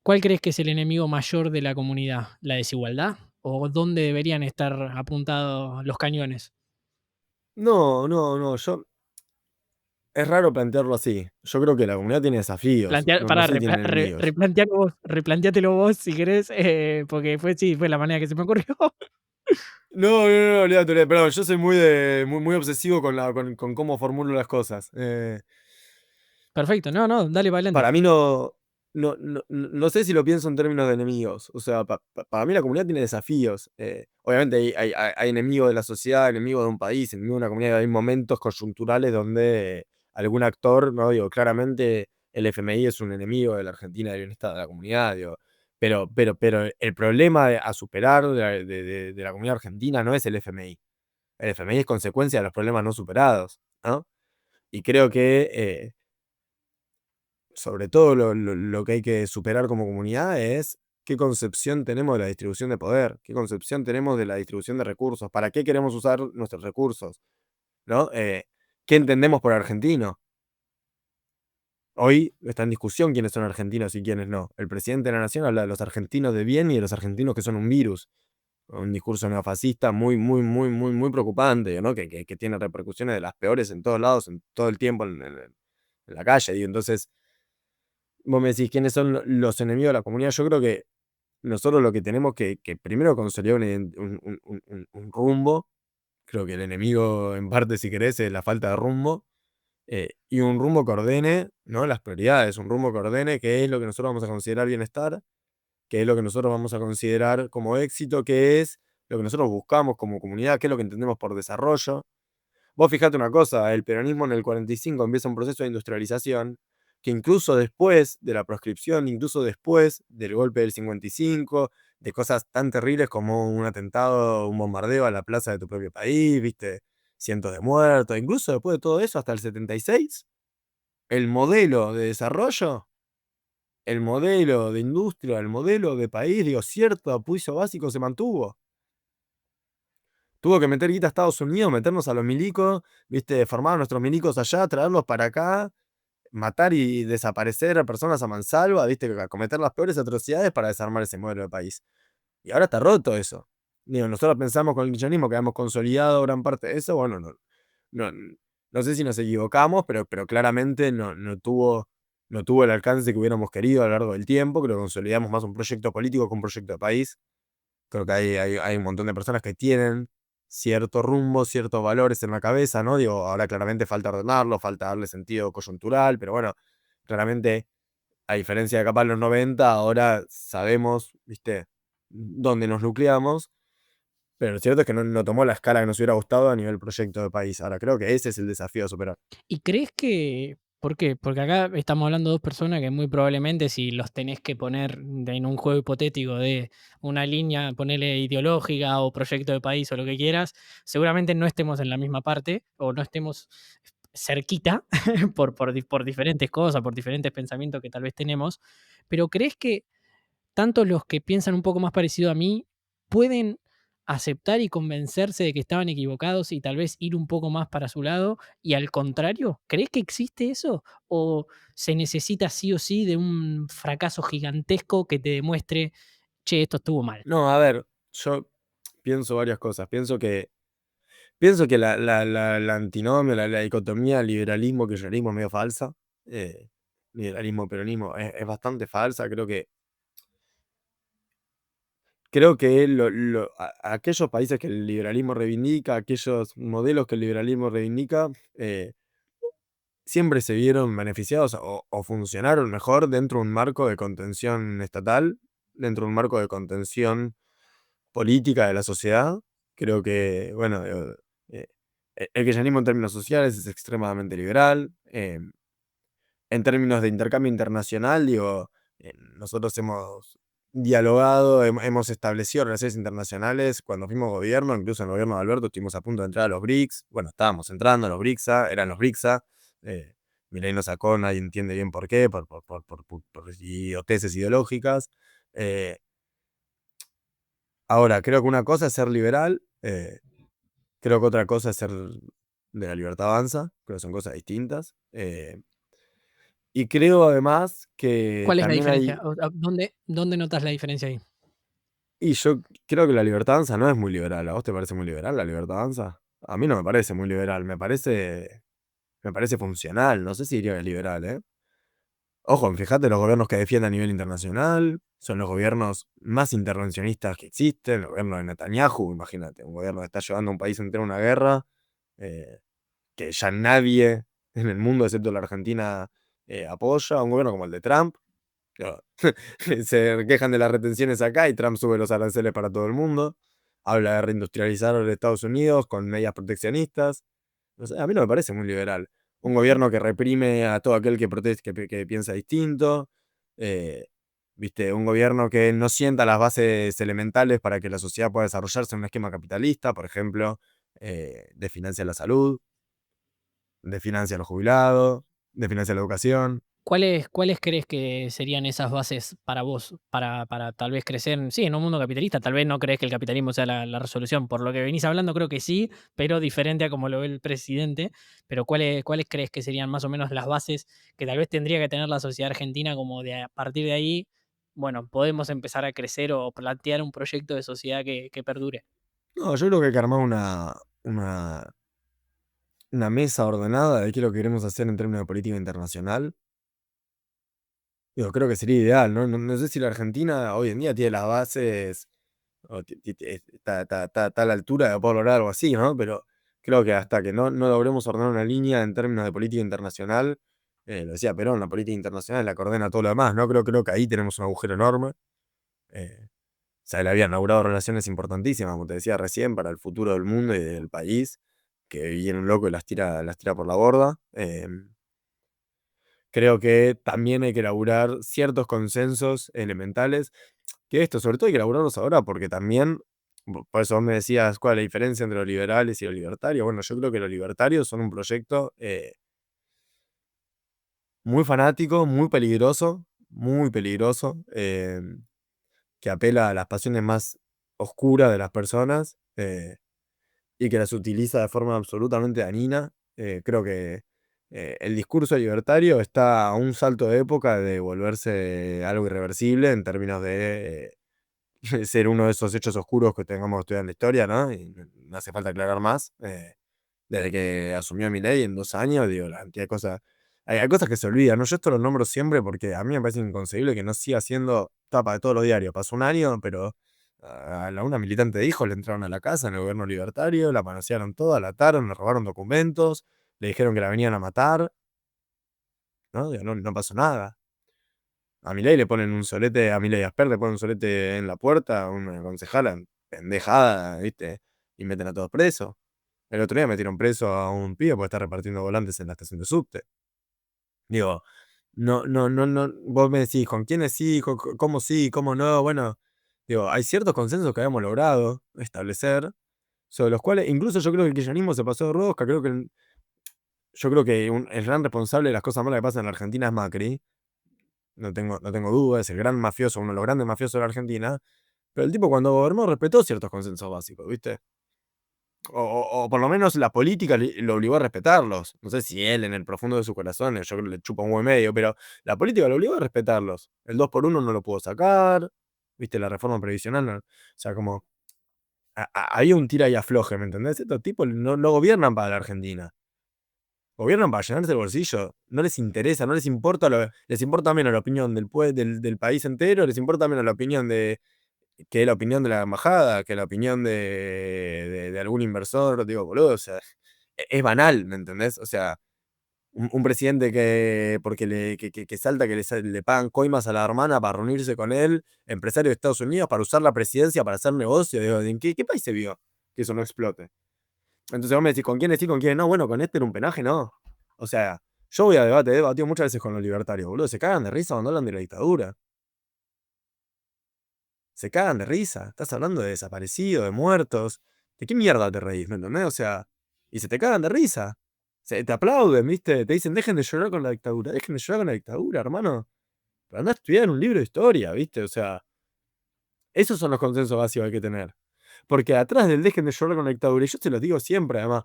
Speaker 2: ¿Cuál crees que es el enemigo mayor de la comunidad? ¿La desigualdad? ¿O dónde deberían estar apuntados los cañones?
Speaker 1: No, no, no, es raro plantearlo así. Yo creo que la comunidad tiene desafíos, no
Speaker 2: Pará,
Speaker 1: sé si tiene enemigos.
Speaker 2: replantéatelo vos si querés, porque fue la manera que se me ocurrió.
Speaker 1: No, no, no, olvídate, perdón, yo soy muy obsesivo con cómo formulo las cosas.
Speaker 2: Perfecto, no, no, dale para adelante.
Speaker 1: Para mí no sé si lo pienso en términos de enemigos. O sea, para mí la comunidad tiene desafíos. Obviamente hay enemigos de la sociedad, enemigos de un país, enemigos de una comunidad. Hay momentos coyunturales donde algún actor, no digo, claramente el FMI es un enemigo de la Argentina del bienestar de la comunidad, digo. Pero el problema a superar de la comunidad argentina no es el FMI. El FMI es consecuencia de los problemas no superados, ¿no? Y creo que sobre todo lo que hay que superar como comunidad es qué concepción tenemos de la distribución de poder, qué concepción tenemos de la distribución de recursos, para qué queremos usar nuestros recursos, ¿no? ¿Qué entendemos por argentino? Hoy está en discusión quiénes son argentinos y quiénes no. El presidente de la nación habla de los argentinos de bien y de los argentinos que son un virus. Un discurso neofascista muy, muy, muy, muy, muy preocupante, ¿no? Que tiene repercusiones de las peores en todos lados, en todo el tiempo en la calle. Digo. Entonces, vos me decís quiénes son los enemigos de la comunidad. Yo creo que nosotros lo que tenemos que primero consolidar un rumbo. Creo que el enemigo, en parte, si querés, es la falta de rumbo. Y un rumbo que ordene, ¿no? Las prioridades, un rumbo que ordene qué es lo que nosotros vamos a considerar bienestar, qué es lo que nosotros vamos a considerar como éxito, qué es lo que nosotros buscamos como comunidad, qué es lo que entendemos por desarrollo. Vos fijate una cosa, el peronismo en el 45 empieza un proceso de industrialización que incluso después de la proscripción, incluso después del golpe del 55, de cosas tan terribles como un atentado, un bombardeo a la plaza de tu propio país, ¿viste? cientos de muertos, incluso después de todo eso, hasta el 76, el modelo de desarrollo, el modelo de industria, el modelo de país, digo, cierto apoyo básico se mantuvo. Tuvo que meter guita a Estados Unidos, meternos a los milicos, ¿viste? Formar a nuestros milicos allá, traerlos para acá, matar y desaparecer a personas a mansalva, ¿viste? Cometer las peores atrocidades para desarmar ese modelo de país. Y ahora está roto eso. Digo, nosotros pensamos con el kirchnerismo que habíamos consolidado gran parte de eso. Bueno, no, no sé si nos equivocamos, pero claramente no tuvo el alcance que hubiéramos querido a lo largo del tiempo. Creo que consolidamos más un proyecto político que un proyecto de país. Creo que hay un montón de personas que tienen cierto rumbo, ciertos valores en la cabeza, ¿no? Digo, ahora claramente falta ordenarlo, falta darle sentido coyuntural, pero bueno, claramente, a diferencia de capaz los 90, ahora sabemos, ¿viste? Dónde nos nucleamos, pero lo cierto es que no tomó la escala que nos hubiera gustado a nivel proyecto de país. Ahora, creo que ese es el desafío a superar.
Speaker 2: ¿Y crees que por qué? Porque acá estamos hablando de 2 personas que muy probablemente si los tenés que poner en un juego hipotético de una línea, ponele ideológica o proyecto de país o lo que quieras, seguramente no estemos en la misma parte o no estemos cerquita por diferentes cosas, por diferentes pensamientos que tal vez tenemos. Pero ¿crees que tanto los que piensan un poco más parecido a mí pueden aceptar y convencerse de que estaban equivocados y tal vez ir un poco más para su lado? Y al contrario, ¿crees que existe eso? ¿O se necesita sí o sí de un fracaso gigantesco que te demuestre, che, esto estuvo mal?
Speaker 1: No, a ver, yo pienso varias cosas. Pienso que la antinomia, la dicotomía liberalismo-kirchnerismo es medio falsa. Eh, liberalismo-peronismo es bastante falsa. Creo que aquellos países que el liberalismo reivindica, aquellos modelos que el liberalismo reivindica, siempre se vieron beneficiados o funcionaron mejor dentro de un marco de contención estatal, dentro de un marco de contención política de la sociedad. Creo que, bueno, eh, el kirchnerismo en términos sociales es extremadamente liberal. En términos de intercambio internacional, digo, nosotros hemos dialogado, hemos establecido relaciones internacionales cuando fuimos gobierno, incluso en el gobierno de Alberto estuvimos a punto de entrar a los BRICS. Bueno, estábamos entrando a los BRICSA, eran los BRICSA. eh, Milei nos sacó, nadie entiende bien por qué, por idioteces ideológicas. eh, Ahora, creo que una cosa es ser liberal, creo que otra cosa es ser de la libertad avanza, creo que son cosas distintas. Y creo además que
Speaker 2: ¿Cuál es la
Speaker 1: también
Speaker 2: diferencia?
Speaker 1: hay,
Speaker 2: ¿Dónde notas la diferencia ahí?
Speaker 1: y yo creo que la libertad avanza no es muy liberal. ¿A vos te parece muy liberal la libertad avanza? A mí no me parece muy liberal, me parece funcional, no sé si diría que es liberal, ¿eh? Ojo, fíjate los gobiernos que defiende a nivel internacional, son los gobiernos más intervencionistas que existen, el gobierno de Netanyahu, imagínate, un gobierno que está llevando a un país entero a una guerra, eh, que ya nadie en el mundo, excepto la Argentina, apoya, un gobierno como el de Trump. Claro, se quejan de las retenciones acá y Trump sube los aranceles para todo el mundo. Habla de reindustrializar a Estados Unidos con medidas proteccionistas. No sé, a mí no me parece muy liberal. Un gobierno que reprime a todo aquel que proteste, que piensa distinto. eh, ¿Viste? Un gobierno que no sienta las bases elementales para que la sociedad pueda desarrollarse en un esquema capitalista, por ejemplo, desfinancia la salud, desfinancia a los jubilados, desfinancia la educación.
Speaker 2: ¿Cuáles crees que serían esas bases para vos, para tal vez crecer, sí, en un mundo capitalista? Tal vez no crees que el capitalismo sea la resolución. Por lo que venís hablando, creo que sí, pero diferente a como lo ve el presidente. Pero ¿cuáles crees que serían más o menos las bases que tal vez tendría que tener la sociedad argentina como de a partir de ahí, bueno, podemos empezar a crecer o plantear un proyecto de sociedad que perdure?
Speaker 1: No, yo creo que hay que armar una mesa ordenada de qué es lo que queremos hacer en términos de política internacional. Digo, creo que sería ideal, ¿no? No sé si la Argentina hoy en día tiene las bases, o está a la altura de poder lograr algo así, ¿no? Pero creo que hasta que no logremos ordenar una línea en términos de política internacional, lo decía Perón, la política internacional es la que ordena todo lo demás, ¿no? Creo que ahí tenemos un agujero enorme. O sea, él había inaugurado relaciones importantísimas, como te decía recién, para el futuro del mundo y del país, que viene un loco y las tira por la borda. Creo que también hay que elaborar ciertos consensos elementales, que esto, sobre todo hay que elaborarlos ahora, porque también Por eso vos me decías cuál es la diferencia entre los liberales y los libertarios. Bueno, yo creo que los libertarios son un proyecto muy fanático, muy peligroso, que apela a las pasiones más oscuras de las personas y que las utiliza de forma absolutamente dañina. Creo que el discurso libertario está a un salto de época de volverse algo irreversible en términos de ser uno de esos hechos oscuros que tengamos que estudiar en la historia, ¿no? Y no hace falta aclarar más. Desde que asumió Milei en 2 años, digo, la cantidad de cosas. Hay cosas que se olvidan, ¿no? Yo esto lo nombro siempre porque a mí me parece inconcebible que no siga siendo tapa de todos los diarios. Pasó 1 año, pero una militante de hijos le entraron a la casa en el gobierno libertario, la manosearon toda, la ataron, le robaron documentos, le dijeron que la venían a matar, ¿no? Digo, no, no pasó nada. A Milei le ponen un solete, a Milei Asper le ponen un solete en la puerta, una concejala pendejada, ¿viste? Y meten a todos presos. El otro día metieron preso a un pibe por estar repartiendo volantes en la estación de subte. Digo, no, vos me decís, ¿con quiénes sí, cómo no? Bueno, digo, hay ciertos consensos que habíamos logrado establecer, sobre los cuales, incluso yo creo que el kirchnerismo se pasó de rosca, yo creo que el gran responsable de las cosas malas que pasan en la Argentina es Macri, no tengo duda, es el gran mafioso, uno de los grandes mafiosos de la Argentina, pero el tipo cuando gobernó respetó ciertos consensos básicos, ¿viste? O por lo menos la política lo obligó a respetarlos. No sé si él en el profundo de su corazón, yo creo que le chupa un buen medio, pero la política lo obligó a respetarlos. El 2x1 no lo pudo sacar, viste, la reforma previsional, o sea, como había un tira y afloje, ¿me entendés? Estos tipos no gobiernan para la Argentina, gobiernan para llenarse el bolsillo, no les interesa, no les importa, les importa menos la opinión del país entero, les importa menos la opinión que la opinión de la embajada, que la opinión de algún inversor, digo, boludo, o sea, es banal, ¿me entendés? O sea, un presidente que, porque que salta, que le pagan coimas a la hermana para reunirse con él, empresario de Estados Unidos, para usar la presidencia para hacer negocio, digo, ¿en qué país se vio que eso no explote? Entonces vos me decís, ¿con quiénes sí, con quiénes no? Bueno, con este era un penaje, no. O sea, yo voy a debate, he debatido muchas veces con los libertarios, boludo, se cagan de risa cuando hablan de la dictadura. Se cagan de risa. Estás hablando de desaparecidos, de muertos. ¿De qué mierda te reís? ¿Me entendés? O sea, y se te cagan de risa. Te aplauden, ¿viste? Te dicen, dejen de llorar con la dictadura. Dejen de llorar con la dictadura, hermano. Pero andá a estudiar un libro de historia, ¿viste? O sea, esos son los consensos básicos que hay que tener. Porque atrás del dejen de llorar con la dictadura, y yo te lo digo siempre, además,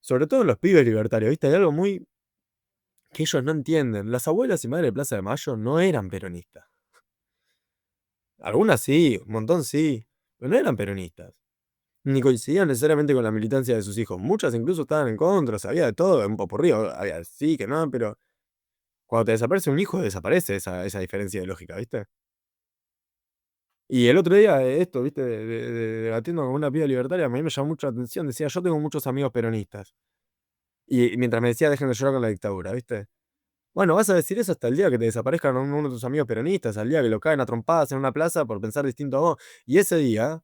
Speaker 1: sobre todo en los pibes libertarios, ¿viste? Hay algo muy que ellos no entienden. Las abuelas y madres de Plaza de Mayo no eran peronistas. Algunas sí, un montón sí, pero no eran peronistas. Ni coincidían necesariamente con la militancia de sus hijos. Muchas incluso estaban en contra, sabía de todo, un popurrí, había sí, que no, pero cuando te desaparece un hijo, desaparece esa diferencia de lógica, ¿viste? Y el otro día, esto, ¿viste? Debatiendo con una piba libertaria, a mí me llamó mucho la atención. Decía, yo tengo muchos amigos peronistas. Y mientras me decía, dejen de llorar con la dictadura, ¿viste? Bueno, vas a decir eso hasta el día que te desaparezcan uno de tus amigos peronistas, al día que lo caen a trompadas en una plaza por pensar distinto a vos. Y ese día,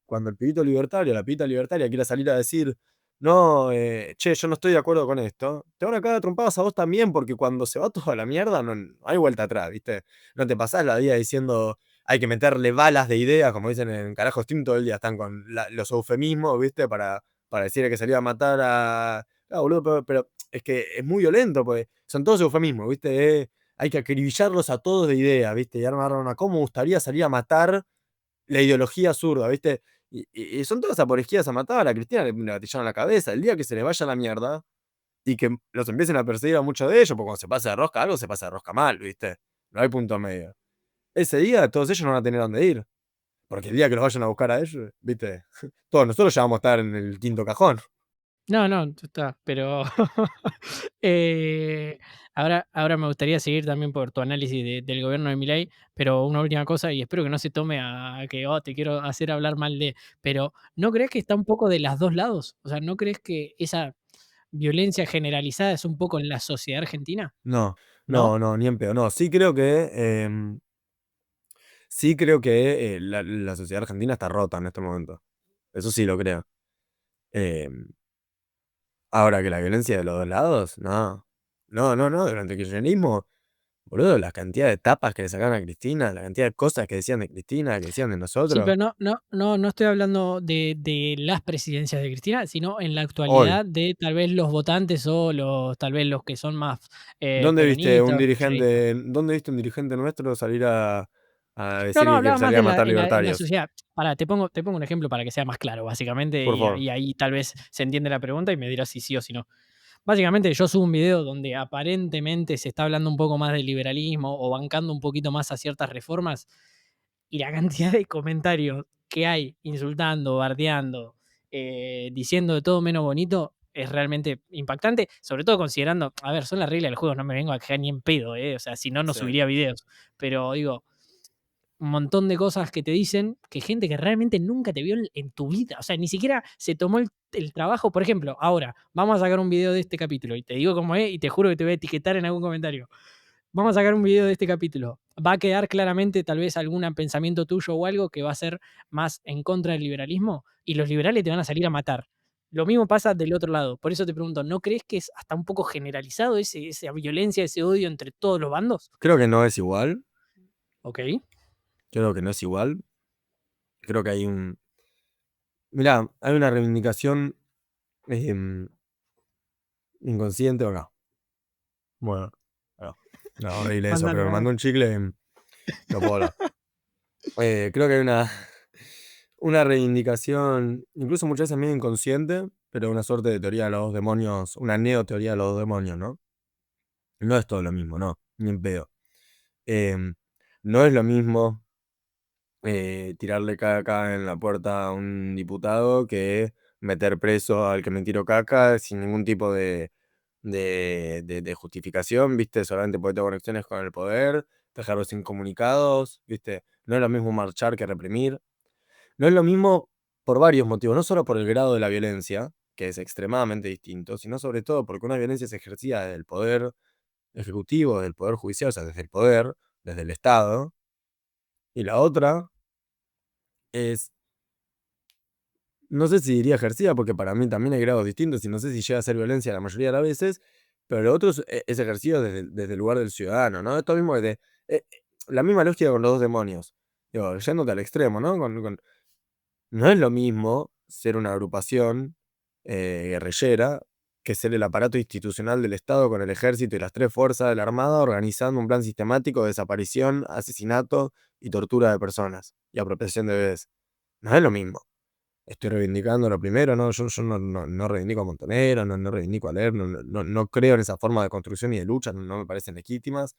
Speaker 1: cuando el pibito libertario, la pibita libertaria quiera salir a decir, no, che, yo no estoy de acuerdo con esto, te van a caer a trompadas a vos también, porque cuando se va todo a la mierda, no hay vuelta atrás, ¿viste? No te pasás la vida diciendo, hay que meterle balas de ideas, como dicen en Carajo Steam, todo el día están con los eufemismos, ¿viste? Para decir que salía a matar a. Ah, boludo, pero es que es muy violento, pues son todos eufemismos, ¿viste? Hay que acribillarlos a todos de idea, ¿viste? Y armar una. ¿Cómo me gustaría salir a matar la ideología zurda, ¿viste? Y son todas aporejías a matar. A Cristina le gatillaron la cabeza. El día que se le vaya la mierda y que los empiecen a perseguir a muchos de ellos, porque cuando se pasa de rosca, algo se pasa de rosca mal, ¿viste? No hay punto medio. Ese día todos ellos no van a tener dónde ir. Porque el día que los vayan a buscar a ellos, ¿viste? Todos nosotros ya vamos a estar en el quinto cajón.
Speaker 2: No, no, está, pero eh, ahora me gustaría seguir también por tu análisis del gobierno de Milei, pero una última cosa, y espero que no se tome a que, te quiero hacer hablar mal de, pero, ¿no crees que está un poco de los 2 lados? O sea, ¿no crees que esa violencia generalizada es un poco en la sociedad argentina?
Speaker 1: No,
Speaker 2: ¿No?
Speaker 1: no, ni en pedo. No, sí creo que la sociedad argentina está rota en este momento. Eso sí lo creo. Em, Ahora que la violencia de los dos lados, no. No, no, no. Durante el kirchnerismo, Boludo, la cantidad de tapas que le sacaron a Cristina, la cantidad de cosas que decían de Cristina, que decían de
Speaker 2: Sí,
Speaker 1: nosotros.
Speaker 2: pero no estoy hablando de las presidencias de Cristina, sino en la
Speaker 1: Hoy,
Speaker 2: actualidad de tal vez los votantes o tal vez los que son más,
Speaker 1: ¿dónde viste un
Speaker 2: peronistas o kirchneristas.
Speaker 1: dirigente, dónde viste un dirigente nuestro salir a
Speaker 2: No,
Speaker 1: decir que
Speaker 2: hablaba más
Speaker 1: salía a
Speaker 2: de
Speaker 1: matar
Speaker 2: en la
Speaker 1: libertarios?
Speaker 2: sociedad. Pará, te pongo un ejemplo para que sea más claro, básicamente,
Speaker 1: Por
Speaker 2: y
Speaker 1: favor.
Speaker 2: ahí tal vez se entiende la pregunta y me dirás si sí o si no. Básicamente, yo subo un video donde aparentemente se está hablando un poco más del liberalismo o bancando un poquito más a ciertas reformas, y la cantidad de comentarios que hay insultando, bardeando, diciendo de todo menos bonito, es realmente impactante, sobre todo considerando, a ver, son las reglas del juego, no me vengo a quejar ni en pedo, o sea, si no, no
Speaker 1: Sí.
Speaker 2: subiría videos, pero digo, un montón de cosas que te dicen que gente que realmente nunca te vio en tu vida, o sea, ni siquiera se tomó el trabajo, por ejemplo, ahora vamos a sacar un video de este capítulo y te digo cómo es y te juro que te voy a etiquetar en algún comentario. Vamos a sacar un video de este capítulo. Va a quedar claramente tal vez algún pensamiento tuyo o algo que va a ser más en contra del liberalismo y los liberales te van a salir a matar. Lo mismo pasa del otro lado. Por eso te pregunto, ¿no crees que es hasta un poco generalizado esa violencia, ese odio entre todos los bandos?
Speaker 1: Creo que no es igual.
Speaker 2: Ok.
Speaker 1: Creo que no es igual. Creo que hay un. Mirá, hay una reivindicación em, inconsciente acá. Bueno, no, no, horrible eso, pero
Speaker 2: Mándalo,
Speaker 1: me
Speaker 2: dale.
Speaker 1: mandó un chicle, no puedo hablar. Creo que hay una reivindicación, incluso muchas veces medio inconsciente, pero una suerte de teoría de los dos demonios, una neoteoría de los dos demonios, ¿no? No es todo lo mismo, no, ni en pedo. Em, no es lo mismo tirarle caca en la puerta a un diputado que meter preso al que me tiro caca sin ningún tipo de justificación, ¿viste? Solamente porque tengo conexiones con el poder, dejarlos incomunicados, ¿viste? No es lo mismo marchar que reprimir. No es lo mismo por varios motivos, no solo por el grado de la violencia, que es extremadamente distinto, sino sobre todo porque una violencia es ejercida desde el poder ejecutivo, desde el poder judicial, o sea, desde el poder, desde el Estado, y la otra es, no sé si diría ejercida, porque para mí también hay grados distintos y no sé si llega a ser violencia la mayoría de las veces, pero lo otro es ejercido desde el lugar del ciudadano, ¿no? Esto mismo eh, la misma lógica con los dos demonios, digo, yéndote al extremo, ¿no? No es lo mismo ser una agrupación guerrillera que ser el aparato institucional del Estado con el ejército y las tres fuerzas de la Armada organizando un plan sistemático de desaparición, asesinato y tortura de personas y apropiación de bebés. No es lo mismo. Estoy reivindicando lo primero, ¿no? Yo no reivindico a Montonera, no reivindico a Leer, no creo en esa forma de construcción y de lucha, no me parecen legítimas.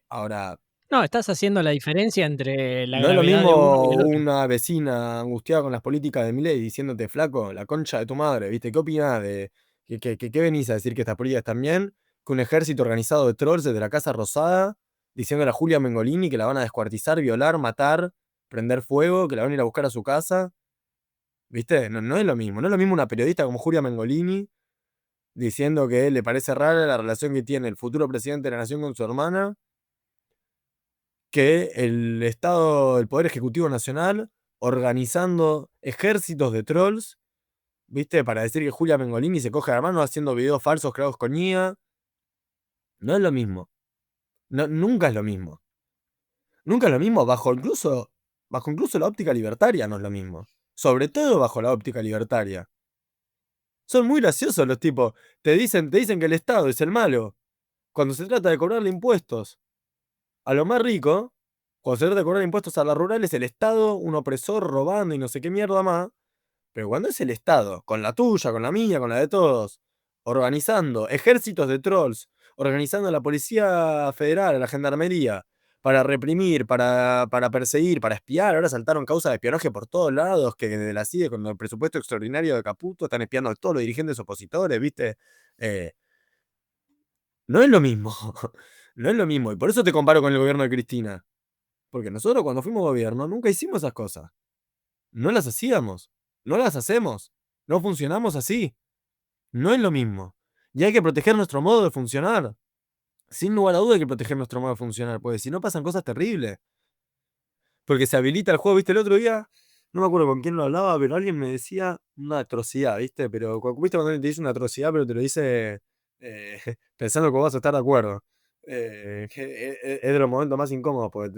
Speaker 1: Ahora,
Speaker 2: No, estás haciendo la diferencia entre la
Speaker 1: no es lo
Speaker 2: gravedad de uno y
Speaker 1: mismo
Speaker 2: el otro.
Speaker 1: una vecina angustiada con las políticas de Milei diciéndote, flaco, la concha de tu madre, ¿viste? ¿Qué opinás de qué venís a decir que estas políticas están bien? Que un ejército organizado de trolls desde la Casa Rosada diciéndole a Julia Mengolini que la van a descuartizar, violar, matar, prender fuego, que la van a ir a buscar a su casa, ¿viste? No es lo mismo. No es lo mismo una periodista como Julia Mengolini diciendo que le parece rara la relación que tiene el futuro presidente de la nación con su hermana que el Estado, el Poder Ejecutivo Nacional, organizando ejércitos de trolls, ¿viste? Para decir que Julia Mengolini se coge a la mano haciendo videos falsos creados con IA. No es lo mismo. No, nunca es lo mismo. Nunca es lo mismo bajo incluso la óptica libertaria no es lo mismo. Sobre todo bajo la óptica libertaria. Son muy graciosos los tipos. Te dicen que el Estado es el malo. Cuando se trata de cobrarle impuestos a lo más rico, cuando se trata de cobrar impuestos a las rurales, el Estado, un opresor robando y no sé qué mierda más. Pero cuando es el Estado, con la tuya, con la mía, con la de todos, organizando ejércitos de trolls, organizando a la Policía Federal, a la Gendarmería, para reprimir, para perseguir, para espiar, ahora saltaron causas de espionaje por todos lados, que desde la CIDE con el presupuesto extraordinario de Caputo están espiando a todos los dirigentes opositores, ¿viste? Eh, no es lo mismo, no es lo mismo, y por eso te comparo con el gobierno de Cristina, porque nosotros cuando fuimos gobierno nunca hicimos esas cosas. No las hacíamos, no las hacemos, no funcionamos así, no es lo mismo. Y hay que proteger nuestro modo de funcionar. Sin lugar a duda hay que proteger nuestro modo de funcionar, porque si no pasan cosas terribles. Porque se habilita el juego, ¿viste? El otro día, no me acuerdo con quién lo hablaba, pero alguien me decía una atrocidad, ¿viste? Pero, ¿viste cuando alguien te dice una atrocidad, pero te lo dice pensando que vos vas a estar de acuerdo? Es de los momentos más incómodos, porque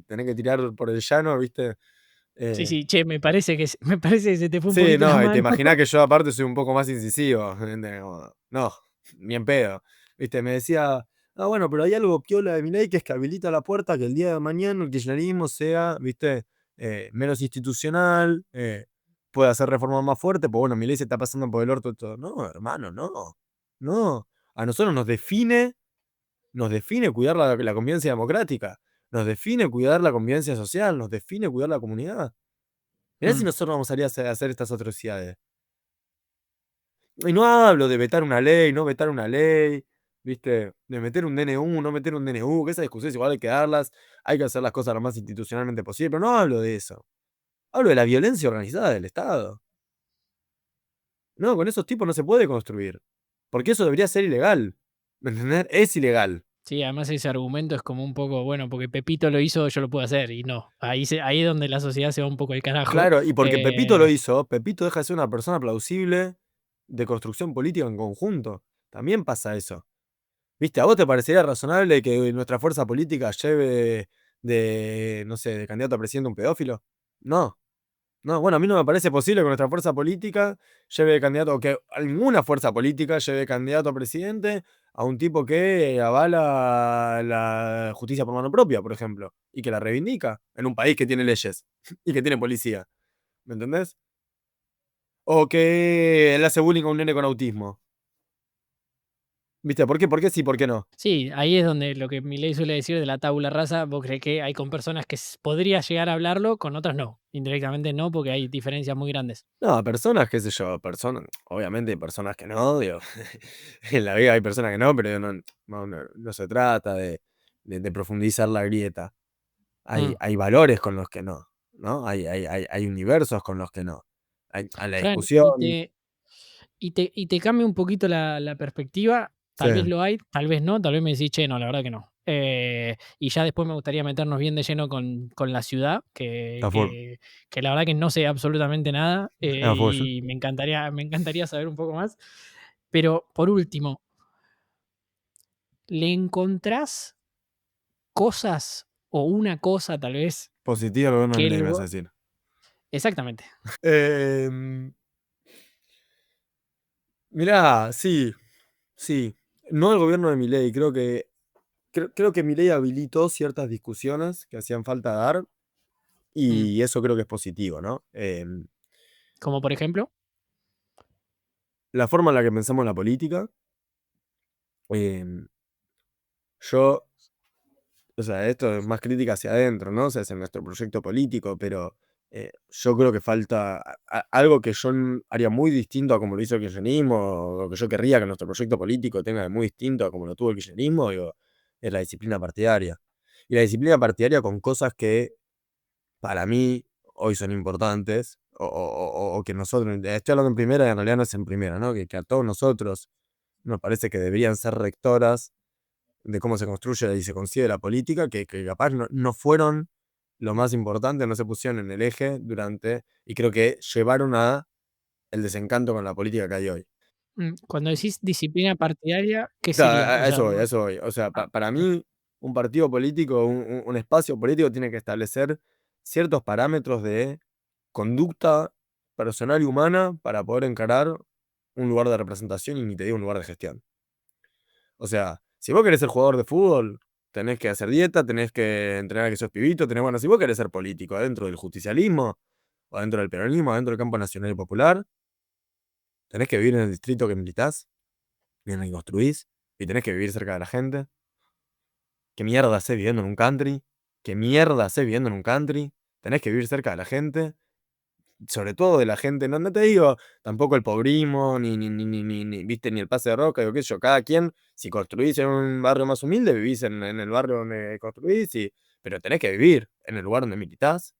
Speaker 1: tenés que tirar por el llano, ¿viste?
Speaker 2: Sí,
Speaker 1: Eh,
Speaker 2: sí, che, me parece que me parece que se te fue un
Speaker 1: sí,
Speaker 2: poquito la
Speaker 1: no, y te
Speaker 2: mano.
Speaker 1: imaginás que yo aparte soy un poco más incisivo. ¿Entendés? Como, no, ni en pedo. ¿Viste? Me decía, ah, bueno, pero hay algo piola de mi ley que es que habilita la puerta que el día de mañana el kirchnerismo sea, ¿viste? Menos institucional, pueda hacer reformas más fuertes, pues bueno, mi ley se está pasando por el orto y todo. No, hermano, no. No. A nosotros nos define cuidar la convivencia democrática, nos define cuidar la convivencia social, nos define cuidar la comunidad. Mirá si
Speaker 2: Mm,
Speaker 1: nosotros vamos a salir a hacer estas atrocidades. Y no hablo de vetar una ley, no vetar una ley, ¿viste? De meter un DNU, no meter un DNU, que esas discusiones igual hay que darlas, hay que hacer las cosas lo más institucionalmente posible, pero no hablo de eso. Hablo de la violencia organizada del Estado. No, con esos tipos no se puede construir. Porque eso debería ser ilegal. ¿Me entendés? Es ilegal.
Speaker 2: sí, además ese argumento es como un poco, bueno, porque Pepito lo hizo, yo lo puedo hacer, y no. Ahí es donde la sociedad se va un poco al carajo.
Speaker 1: Claro, y porque Pepito lo
Speaker 2: Eh,
Speaker 1: hizo, Pepito deja de ser una persona plausible de construcción política en conjunto. También pasa eso. ¿Viste? ¿A vos te parecería razonable que nuestra fuerza política lleve de, no sé, de candidato a presidente un pedófilo? No, no, bueno, a mí no me parece posible que nuestra fuerza política lleve de candidato, o que ninguna fuerza política lleve de candidato a presidente a un tipo que avala la justicia por mano propia, por ejemplo, y que la reivindica en un país que tiene leyes y que tiene policía. ¿Me entendés? O que le hace bullying a un nene con autismo. ¿Viste? ¿Por qué? ¿Por qué sí? ¿Por qué no?
Speaker 2: sí, ahí es donde lo que Milei suele decir de la tabula rasa, vos creés que hay con personas que podría llegar a hablarlo, con otras no. Indirectamente no, porque hay diferencias muy grandes.
Speaker 1: No, personas, qué sé yo, personas, obviamente hay personas que no, digo, en la vida hay personas que no, pero no se trata de profundizar la grieta. Hay,
Speaker 2: Mm.
Speaker 1: hay valores con los que no, ¿no? Hay universos con los que no. A la
Speaker 2: Fran,
Speaker 1: discusión,
Speaker 2: y te cambia un poquito la perspectiva,
Speaker 1: sí,
Speaker 2: tal vez lo hay, tal vez no, tal vez me decís: "Che, no, la verdad que no". Y ya después me gustaría meternos bien de lleno con la ciudad, que
Speaker 1: a full,
Speaker 2: que que la verdad que no sé absolutamente nada,
Speaker 1: a full.
Speaker 2: y me encantaría saber un poco más. Pero, por último, ¿le encontrás cosas o una cosa tal vez
Speaker 1: Positivo el gobierno de
Speaker 2: que
Speaker 1: Milei,
Speaker 2: el
Speaker 1: me vas a
Speaker 2: go
Speaker 1: decir.
Speaker 2: exactamente.
Speaker 1: Em, Mirá, sí, sí. No el gobierno de Milei, creo que Milei habilitó ciertas discusiones que hacían falta dar.
Speaker 2: Mm,
Speaker 1: Y eso creo que es positivo, ¿no?
Speaker 2: como por ejemplo,
Speaker 1: La forma en la que pensamos en la política, em, yo, o sea, esto es más crítica hacia adentro, ¿no? O sea, es en nuestro proyecto político, pero yo creo que falta algo que yo haría muy distinto a como lo hizo el kirchnerismo, o que yo querría que nuestro proyecto político tenga de muy distinto a como lo tuvo el kirchnerismo, digo, es la disciplina partidaria. Y la disciplina partidaria con cosas que para mí hoy son importantes, o que nosotros, estoy hablando en primera y en realidad no es en primera, ¿no? Que a todos nosotros nos parece que deberían ser rectoras de cómo se construye y se concibe la política, que capaz no fueron lo más importante, no se pusieron en el eje durante, y creo que llevaron a el desencanto con la política que hay hoy.
Speaker 2: cuando decís disciplina partidaria, ¿qué
Speaker 1: Claro,
Speaker 2: sería? O
Speaker 1: a
Speaker 2: sea,
Speaker 1: eso voy, a eso voy. O sea,
Speaker 2: ah,
Speaker 1: para mí, un partido político, un espacio político tiene que establecer ciertos parámetros de conducta personal y humana para poder encarar un lugar de representación y ni te digo un lugar de gestión. O sea, si vos querés ser jugador de fútbol, tenés que hacer dieta, tenés que entrenar a que sos pibito, bueno, si vos querés ser político adentro del justicialismo, o adentro del peronismo, adentro del campo nacional y popular, tenés que vivir en el distrito que militás, en el que construís, y tenés que vivir cerca de la gente. ¿Qué mierda hacés viviendo en un country? ¿Qué mierda hacés viviendo en un country? Tenés que vivir cerca de la gente, sobre todo de la gente, no te digo tampoco el pobrismo, viste, ni el pase de roca, digo, qué sé yo, cada quien, si construís en un barrio más humilde, vivís en el barrio donde construís, pero tenés que vivir en el lugar donde militás,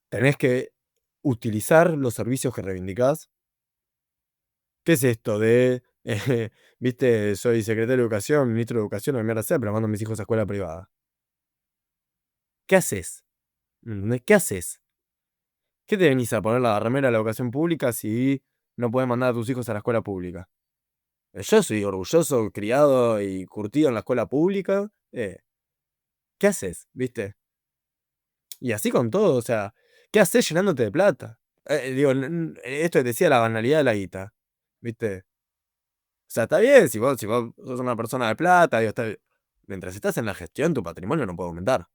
Speaker 1: tenés que utilizar los servicios que reivindicás. ¿Qué es esto de, viste, soy secretario de Educación, ministro de Educación, o mierda sea, pero mando a mis hijos a escuela privada? ¿Qué haces? ¿Me entendés? ¿Qué haces? ¿Qué te venís a poner la remera de la educación pública si no puedes mandar a tus hijos a la escuela pública? Yo soy orgulloso, criado y curtido en la escuela pública. ¿Qué haces? ¿Viste? Y así con todo, o sea, ¿qué haces llenándote de plata? Digo, esto que te decía la banalidad de la guita, ¿viste? O sea, está bien, si vos sos una persona de plata, digo, mientras estás en la gestión, tu patrimonio no puede aumentar.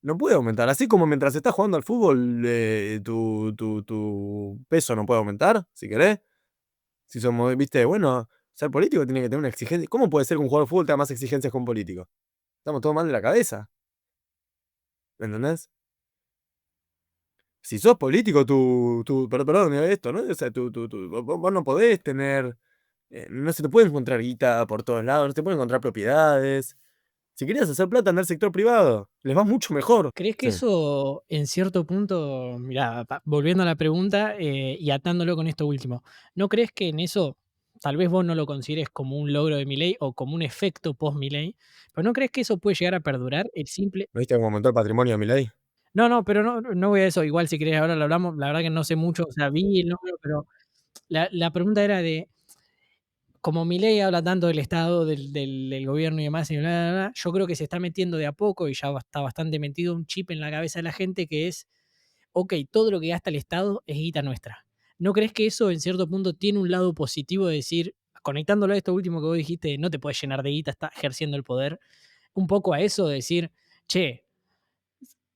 Speaker 1: No puede aumentar. Así como mientras estás jugando al fútbol, tu peso no puede aumentar, si querés. Si somos, viste, bueno, ser político tiene que tener una exigencia. ¿Cómo puede ser que un jugador de fútbol tenga más exigencias que un político? Estamos todos mal de la cabeza. ¿Me entendés? Si sos político, perdón, esto, ¿no? O sea, vos no podés tener, no se te puede encontrar guita por todos lados, no se te pueden encontrar propiedades. Si querías hacer plata, anda al sector privado, les va mucho mejor.
Speaker 2: ¿Crees que
Speaker 1: Sí.
Speaker 2: eso en cierto punto, mirá, volviendo a la pregunta y atándolo con esto último, ¿no crees que en eso tal vez vos no lo consideres como un logro de Milei o como un efecto post Milei, pero no crees que eso puede llegar a perdurar el simple...
Speaker 1: ¿No viste cómo aumentó el patrimonio de Milei?
Speaker 2: No, no, pero no voy a eso, igual si querés ahora lo hablamos, la verdad que no sé mucho, o sea, vi el número, pero la pregunta era de, como Milei habla tanto del Estado, del gobierno y demás, y bla, bla, bla, yo creo que se está metiendo de a poco y ya está bastante metido un chip en la cabeza de la gente que es, ok, todo lo que gasta el Estado es guita nuestra. ¿No crees que eso en cierto punto tiene un lado positivo de decir, conectándolo a esto último que vos dijiste, no te puedes llenar de guita, está ejerciendo el poder, un poco a eso de decir, che,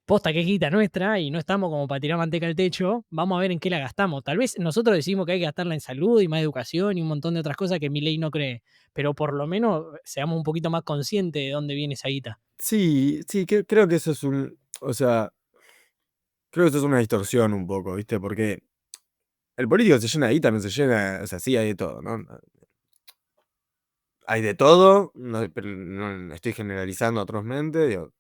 Speaker 2: posta que es guita nuestra y no estamos como para tirar manteca al techo, vamos a ver en qué la gastamos. Tal vez nosotros decimos que hay que gastarla en salud y más educación y un montón de otras cosas que mi ley no cree, pero por lo menos seamos un poquito más conscientes de dónde viene esa guita.
Speaker 1: Sí, sí, creo que eso es o sea, creo que eso es una distorsión un poco, ¿viste? Porque el político se llena de guita, no se llena, o sea, sí hay de todo, ¿no? Hay de todo, pero no estoy generalizando atrozmente, digo,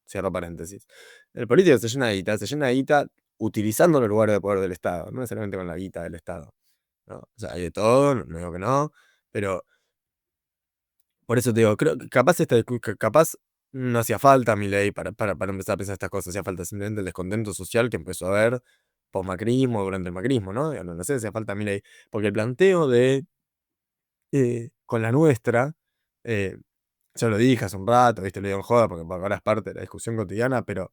Speaker 1: cierro paréntesis. El político se llena de guita utilizando los lugares de poder del Estado, no necesariamente con la guita del Estado, ¿no? O sea, hay de todo, no digo que no, pero por eso te digo, creo que capaz no hacía falta mi ley para empezar a pensar estas cosas, hacía falta simplemente el descontento social que empezó a haber post-macrismo, durante el macrismo, ¿no? Digo, no sé, hacía falta mi ley, porque el planteo de con la nuestra, eh, ya lo dije hace un rato, ¿viste? Lo digo en joda porque ahora es parte de la discusión cotidiana, pero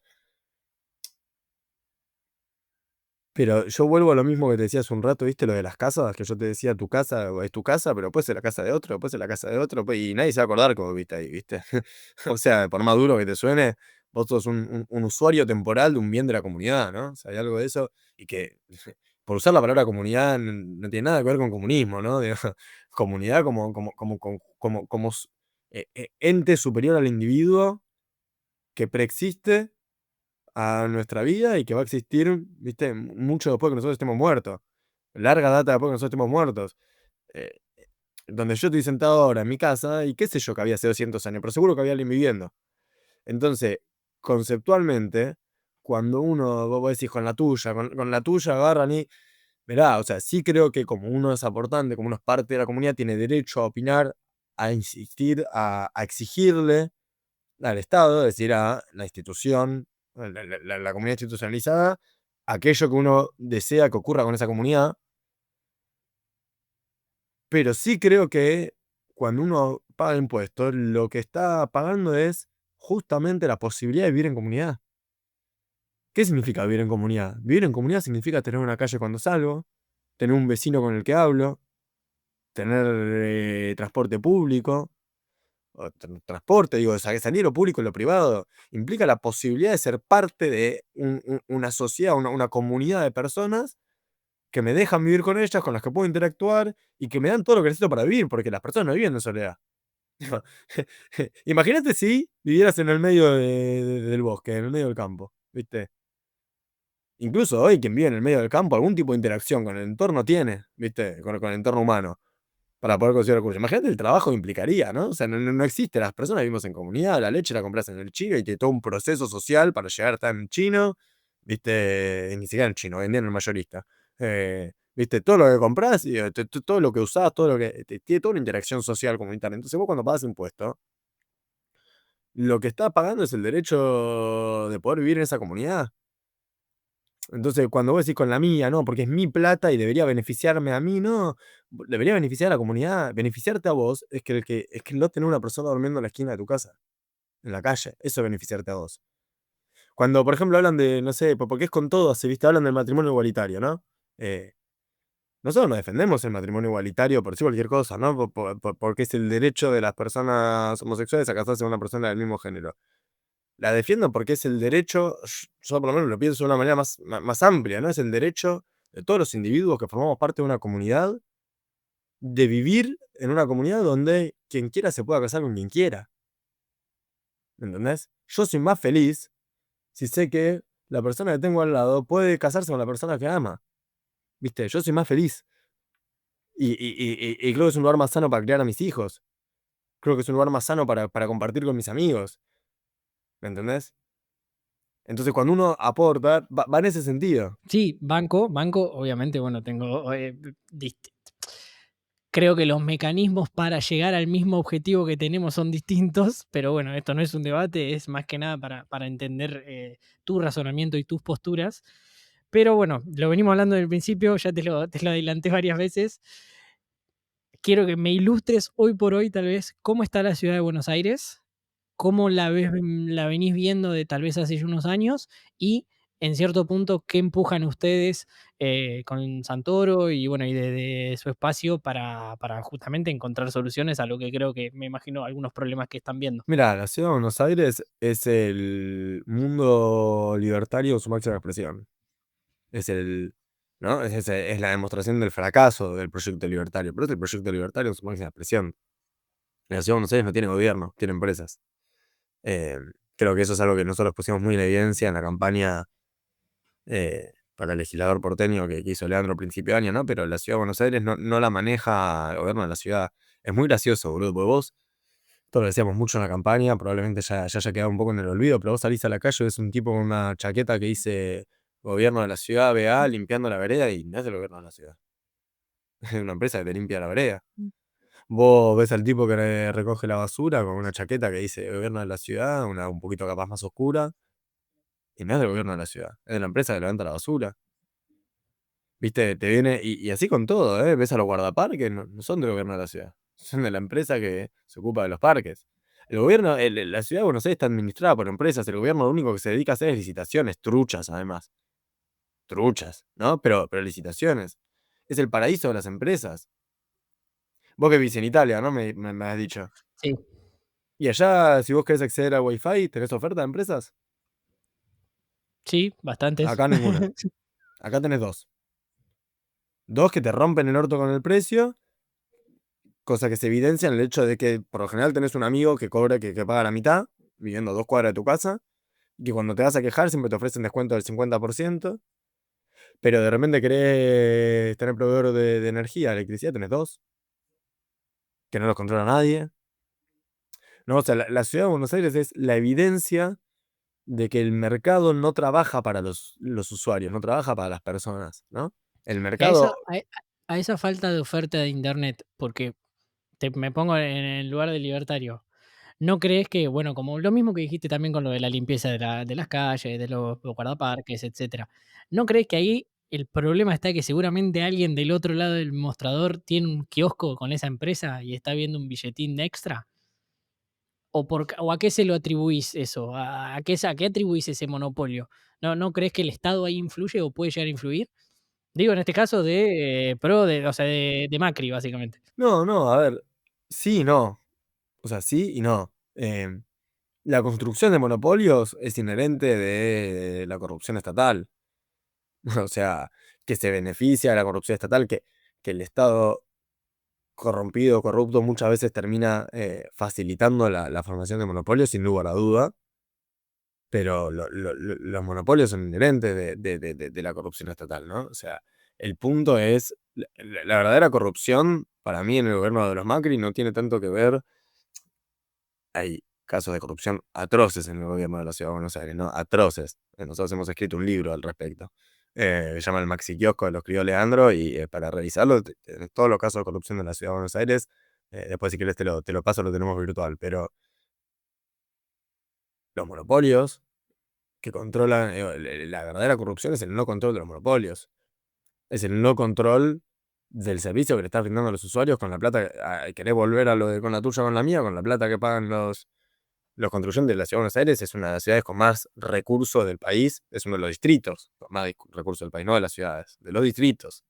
Speaker 1: yo vuelvo a lo mismo que te decía hace un rato, ¿viste? Lo de las casas, que yo te decía, tu casa es tu casa, pero puede ser la casa de otro, puede ser la casa de otro, y nadie se va a acordar cómo viste ahí, ¿viste? O sea, por más duro que te suene, vos sos un usuario temporal de un bien de la comunidad, ¿no? O sea, hay algo de eso, y que por usar la palabra comunidad no tiene nada que ver con comunismo, ¿no? Digo, comunidad como ente superior al individuo que preexiste a nuestra vida y que va a existir, ¿viste? Mucho después que nosotros estemos muertos. Larga data después que nosotros estemos muertos. Eh, donde yo estoy sentado ahora en mi casa y qué sé yo que había hace 200 años, pero seguro que había alguien viviendo. Entonces, conceptualmente, cuando vos decís con la tuya agarran y, mirá, o sea, sí creo que como uno es aportante, como uno es parte de la comunidad, tiene derecho a opinar, a insistir, a exigirle al Estado, es decir, a la institución, la comunidad institucionalizada, aquello que uno desea que ocurra con esa comunidad, pero sí creo que cuando uno paga impuestos, lo que está pagando es justamente la posibilidad de vivir en comunidad. ¿Qué significa vivir en comunidad? Vivir en comunidad significa tener una calle cuando salgo, tener un vecino con el que hablo, tener transporte público, o transporte, digo, salir lo público y lo privado, implica la posibilidad de ser parte de una sociedad, una comunidad de personas que me dejan vivir con ellas, con las que puedo interactuar y que me dan todo lo que necesito para vivir, porque las personas no viven en soledad. Imagínate si vivieras en el medio del bosque, en el medio del campo, ¿viste? Incluso hoy quien vive en el medio del campo, algún tipo de interacción con el entorno tiene, ¿viste? Con el entorno humano. Para poder conseguir recursos. Imagínate el trabajo que implicaría, ¿no? O sea, no existe. Las personas vivimos en comunidad, la leche la compras en el chino y tiene todo un proceso social para llegar a estar en chino, ¿viste? Ni siquiera en chino, vendían en el mayorista. ¿Viste? Todo lo que compras, y, todo lo que usás, todo lo que. Tiene toda una interacción social comunitaria. Entonces, vos cuando pagas impuestos, lo que estás pagando es el derecho de poder vivir en esa comunidad. Entonces, cuando vos decís con la mía, no, porque es mi plata y debería beneficiarme a mí, no, debería beneficiar a la comunidad. Beneficiarte a vos es que no tener una persona durmiendo en la esquina de tu casa, en la calle. Eso es beneficiarte a vos. Cuando, por ejemplo, hablan de, no sé, porque es con todo, se viste, hablan del matrimonio igualitario, ¿no? Eh, Nosotros no defendemos el matrimonio igualitario por decir cualquier cosa, ¿no? Porque es el derecho de las personas homosexuales a casarse con una persona del mismo género. La defiendo porque es el derecho, yo por lo menos lo pienso de una manera más amplia, ¿no? Es el derecho de todos los individuos que formamos parte de una comunidad de vivir en una comunidad donde quien quiera se pueda casar con quien quiera. ¿Entendés? Yo soy más feliz si sé que la persona que tengo al lado puede casarse con la persona que ama. ¿Viste? Yo soy más feliz. Y creo que es un lugar más sano para criar a mis hijos. Creo que es un lugar más sano para compartir con mis amigos. ¿Me entendés? Entonces, cuando uno aporta, va en ese sentido.
Speaker 2: Sí, banco, obviamente, bueno, tengo, creo que los mecanismos para llegar al mismo objetivo que tenemos son distintos, pero bueno, esto no es un debate, es más que nada para entender tu razonamiento y tus posturas. Pero bueno, lo venimos hablando del principio, ya te lo adelanté varias veces. Quiero que me ilustres hoy por hoy, tal vez, cómo está la ciudad de Buenos Aires, cómo la venís viendo de tal vez hace ya unos años y en cierto punto qué empujan ustedes con Santoro y bueno, y de su espacio para justamente encontrar soluciones a lo que creo que me imagino algunos problemas que están viendo.
Speaker 1: Mira, la ciudad de Buenos Aires es el mundo libertario en su máxima expresión. Es el, ¿no? Es la demostración del fracaso del proyecto libertario, pero es el proyecto libertario en su máxima expresión. La ciudad de Buenos Aires no tiene gobierno, tiene empresas. Eh, Creo que eso es algo que nosotros pusimos muy en evidencia en la campaña para el legislador porteño que hizo Leandro a principio de año, ¿no? Pero la ciudad de Buenos Aires no la maneja el gobierno de la ciudad. Es muy gracioso, boludo, porque vos, todos lo decíamos mucho en la campaña, probablemente ya haya quedado un poco en el olvido, pero vos salís a la calle, ves un tipo con una chaqueta que dice gobierno de la ciudad, BA, limpiando la vereda, y no es el gobierno de la ciudad. Es una empresa que te limpia la vereda. Vos ves al tipo que recoge la basura con una chaqueta que dice gobierno de la ciudad, una un poquito capaz más oscura, y no es del gobierno de la ciudad, es de la empresa que levanta la basura. ¿Viste? Te viene, y así con todo, ¿eh? Ves a los guardaparques, no son del gobierno de la ciudad, son de la empresa que se ocupa de los parques. El gobierno, la ciudad de Buenos Aires está administrada por empresas, el gobierno lo único que se dedica a hacer es licitaciones, truchas además, truchas, ¿no? Pero licitaciones. Es el paraíso de las empresas. Vos que vivís en Italia, ¿no? Me has dicho.
Speaker 2: Sí,
Speaker 1: Y allá, si vos querés acceder a Wi-Fi, ¿tenés oferta de empresas?
Speaker 2: sí, bastantes.
Speaker 1: Acá ninguna. Acá tenés dos. Dos que te rompen el orto con el precio, cosa que se evidencia en el hecho de que por lo general tenés un amigo que cobra, que paga la mitad, viviendo a 2 cuadras de tu casa, y que cuando te vas a quejar siempre te ofrecen descuento del 50%, pero de repente querés tener proveedor de energía, electricidad, tenés dos, que no los controla nadie. No, o sea, la ciudad de Buenos Aires es la evidencia de que el mercado no trabaja para los usuarios, no trabaja para las personas, ¿no? El
Speaker 2: Y a esa,
Speaker 1: mercado,
Speaker 2: a esa falta de oferta de internet, porque me pongo en el lugar del libertario. ¿No crees que, bueno, como lo mismo que dijiste también con lo de la limpieza de las calles, de los guardaparques, etcétera? ¿No crees que ahí el problema está que seguramente alguien del otro lado del mostrador tiene un kiosco con esa empresa y está viendo un billetín de extra? ¿O a qué se lo atribuís eso? ¿A qué atribuís ese monopolio? ¿No crees que el Estado ahí influye o puede llegar a influir? Digo, en este caso o sea, de Macri, básicamente.
Speaker 1: no, a ver, sí y no, o sea, sí y no. La construcción de monopolios es inherente de la corrupción estatal. O sea, que se beneficia de la corrupción estatal, que el Estado corrompido, corrupto, muchas veces termina facilitando la formación de monopolios, sin lugar a duda. Pero los monopolios son inherentes de la corrupción estatal, ¿no? O sea, el punto es, la verdadera corrupción, para mí, en el gobierno de los Macri no tiene tanto que ver. Hay casos de corrupción atroces en el gobierno de la Ciudad de Buenos Aires, ¿no? Atroces. Nosotros hemos escrito un libro al respecto. Se llama El Maxi Kiosco, lo escribió Leandro, y para revisarlo, tenés todos los casos de corrupción de la Ciudad de Buenos Aires. Después, si querés, te lo paso, lo tenemos virtual. Pero los monopolios que controlan, la verdadera corrupción es el no control de los monopolios. Es el no control del servicio que le estás brindando a los usuarios con la plata. Querés volver a lo de con la tuya, con la mía, con la plata que pagan los contribuyentes de la ciudad de Buenos Aires. Es una de las ciudades con más recursos del país. Es uno de los distritos con más recursos del país, no de las ciudades, de los distritos.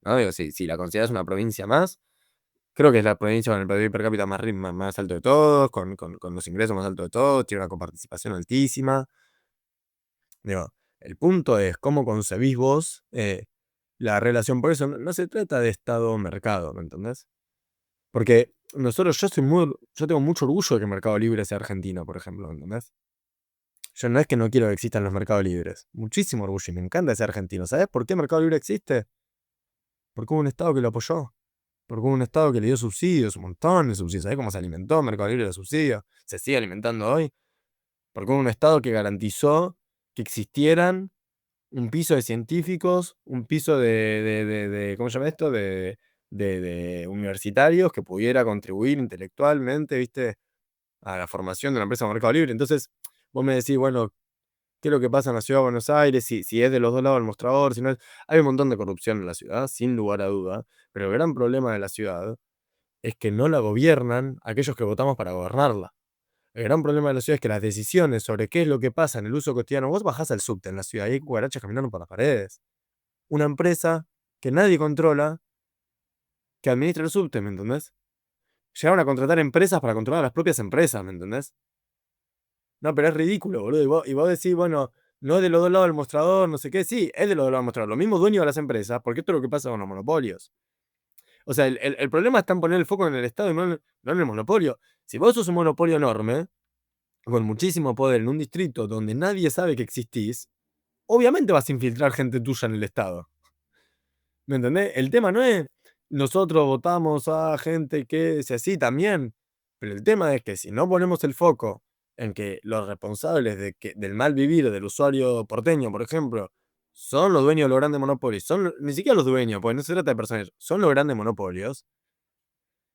Speaker 1: ¿No? Digo, si la consideras una provincia más, creo que es la provincia con el PIB per cápita más alto de todos, con los ingresos más altos de todos, tiene una coparticipación altísima. Digo, el punto es cómo concebís vos la relación. Por eso no se trata de Estado o mercado, ¿me entendés? Porque yo tengo mucho orgullo de que Mercado Libre sea argentino, por ejemplo, ¿me entendés? Yo no es que no quiero que existan los mercados libres. Muchísimo orgullo y me encanta ser argentino. ¿Sabés por qué Mercado Libre existe? Porque hubo un Estado que lo apoyó. Porque hubo un Estado que le dio subsidios, un montón de subsidios. ¿Sabés cómo se alimentó Mercado Libre de subsidios? Se sigue alimentando hoy. Porque hubo un Estado que garantizó que existieran un piso de científicos, un piso ¿cómo se llama esto? De universitarios que pudiera contribuir intelectualmente, ¿viste? A la formación de una empresa de Mercado Libre. Entonces, vos me decís, bueno, ¿qué es lo que pasa en la ciudad de Buenos Aires? Si es de los dos lados del mostrador, si no es. Hay un montón de corrupción en la ciudad, sin lugar a duda, pero el gran problema de la ciudad es que no la gobiernan aquellos que votamos para gobernarla. El gran problema de la ciudad es que las decisiones sobre qué es lo que pasa en el uso cotidiano, vos bajás al subte en la ciudad y hay cucarachas caminando por las paredes. Una empresa que nadie controla, que administra el subte, ¿me entendés? Llegaron a contratar empresas para controlar a las propias empresas, ¿me entendés? No, pero es ridículo, boludo. Y vos decís, bueno, no es de los dos lados del mostrador, no sé qué. Sí, es de los dos lados del mostrador. Los mismos dueños de las empresas, porque esto es lo que pasa con los monopolios. O sea, el problema está en poner el foco en el Estado y no en el monopolio. Si vos sos un monopolio enorme, con muchísimo poder en un distrito donde nadie sabe que existís, obviamente vas a infiltrar gente tuya en el Estado. ¿Me entendés? El tema no es nosotros votamos a gente que sea así también, pero el tema es que si no ponemos el foco en que los responsables del mal vivir del usuario porteño, por ejemplo, son los dueños de los grandes monopolios, ni siquiera los dueños, porque no se trata de personas, son los grandes monopolios.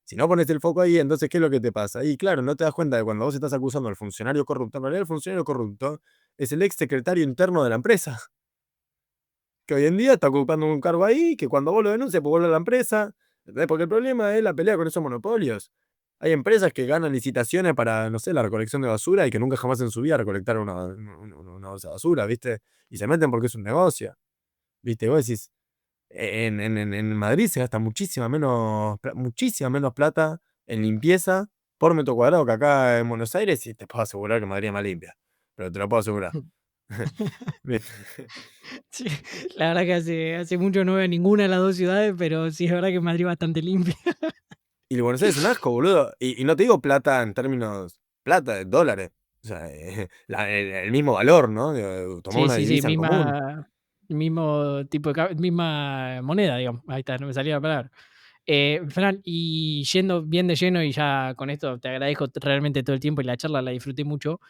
Speaker 1: Si no pones el foco ahí, entonces, ¿qué es lo que te pasa? Y claro, no te das cuenta de cuando vos estás acusando al funcionario corrupto, en realidad el funcionario corrupto es el ex secretario interno de la empresa, que hoy en día está ocupando un cargo ahí, que cuando vos lo denuncias, pues vuelve a la empresa. ¿Entendés? Porque el problema es la pelea con esos monopolios. Hay empresas que ganan licitaciones para, no sé, la recolección de basura y que nunca jamás en su vida recolectaron una bolsa de basura, ¿viste? Y se meten porque es un negocio, ¿viste? Y vos decís, en Madrid se gasta muchísima menos plata en limpieza por metro cuadrado que acá en Buenos Aires y te puedo asegurar que Madrid es más limpia. Pero te lo puedo asegurar.
Speaker 2: Sí, la verdad que hace mucho no veo ninguna de las 2 ciudades, pero sí es verdad que Madrid es bastante limpia.
Speaker 1: Y el Buenos Aires es un asco, boludo. Y no te digo plata en términos, plata, de dólares. O sea, el mismo valor, ¿no? Tomar
Speaker 2: Sí,
Speaker 1: una
Speaker 2: sí, sí,
Speaker 1: divisa en común.
Speaker 2: mismo tipo de misma moneda, digamos. Ahí está, no me salía la palabra. Fran, y yendo bien de lleno, y ya con esto te agradezco realmente todo el tiempo y la charla la disfruté mucho.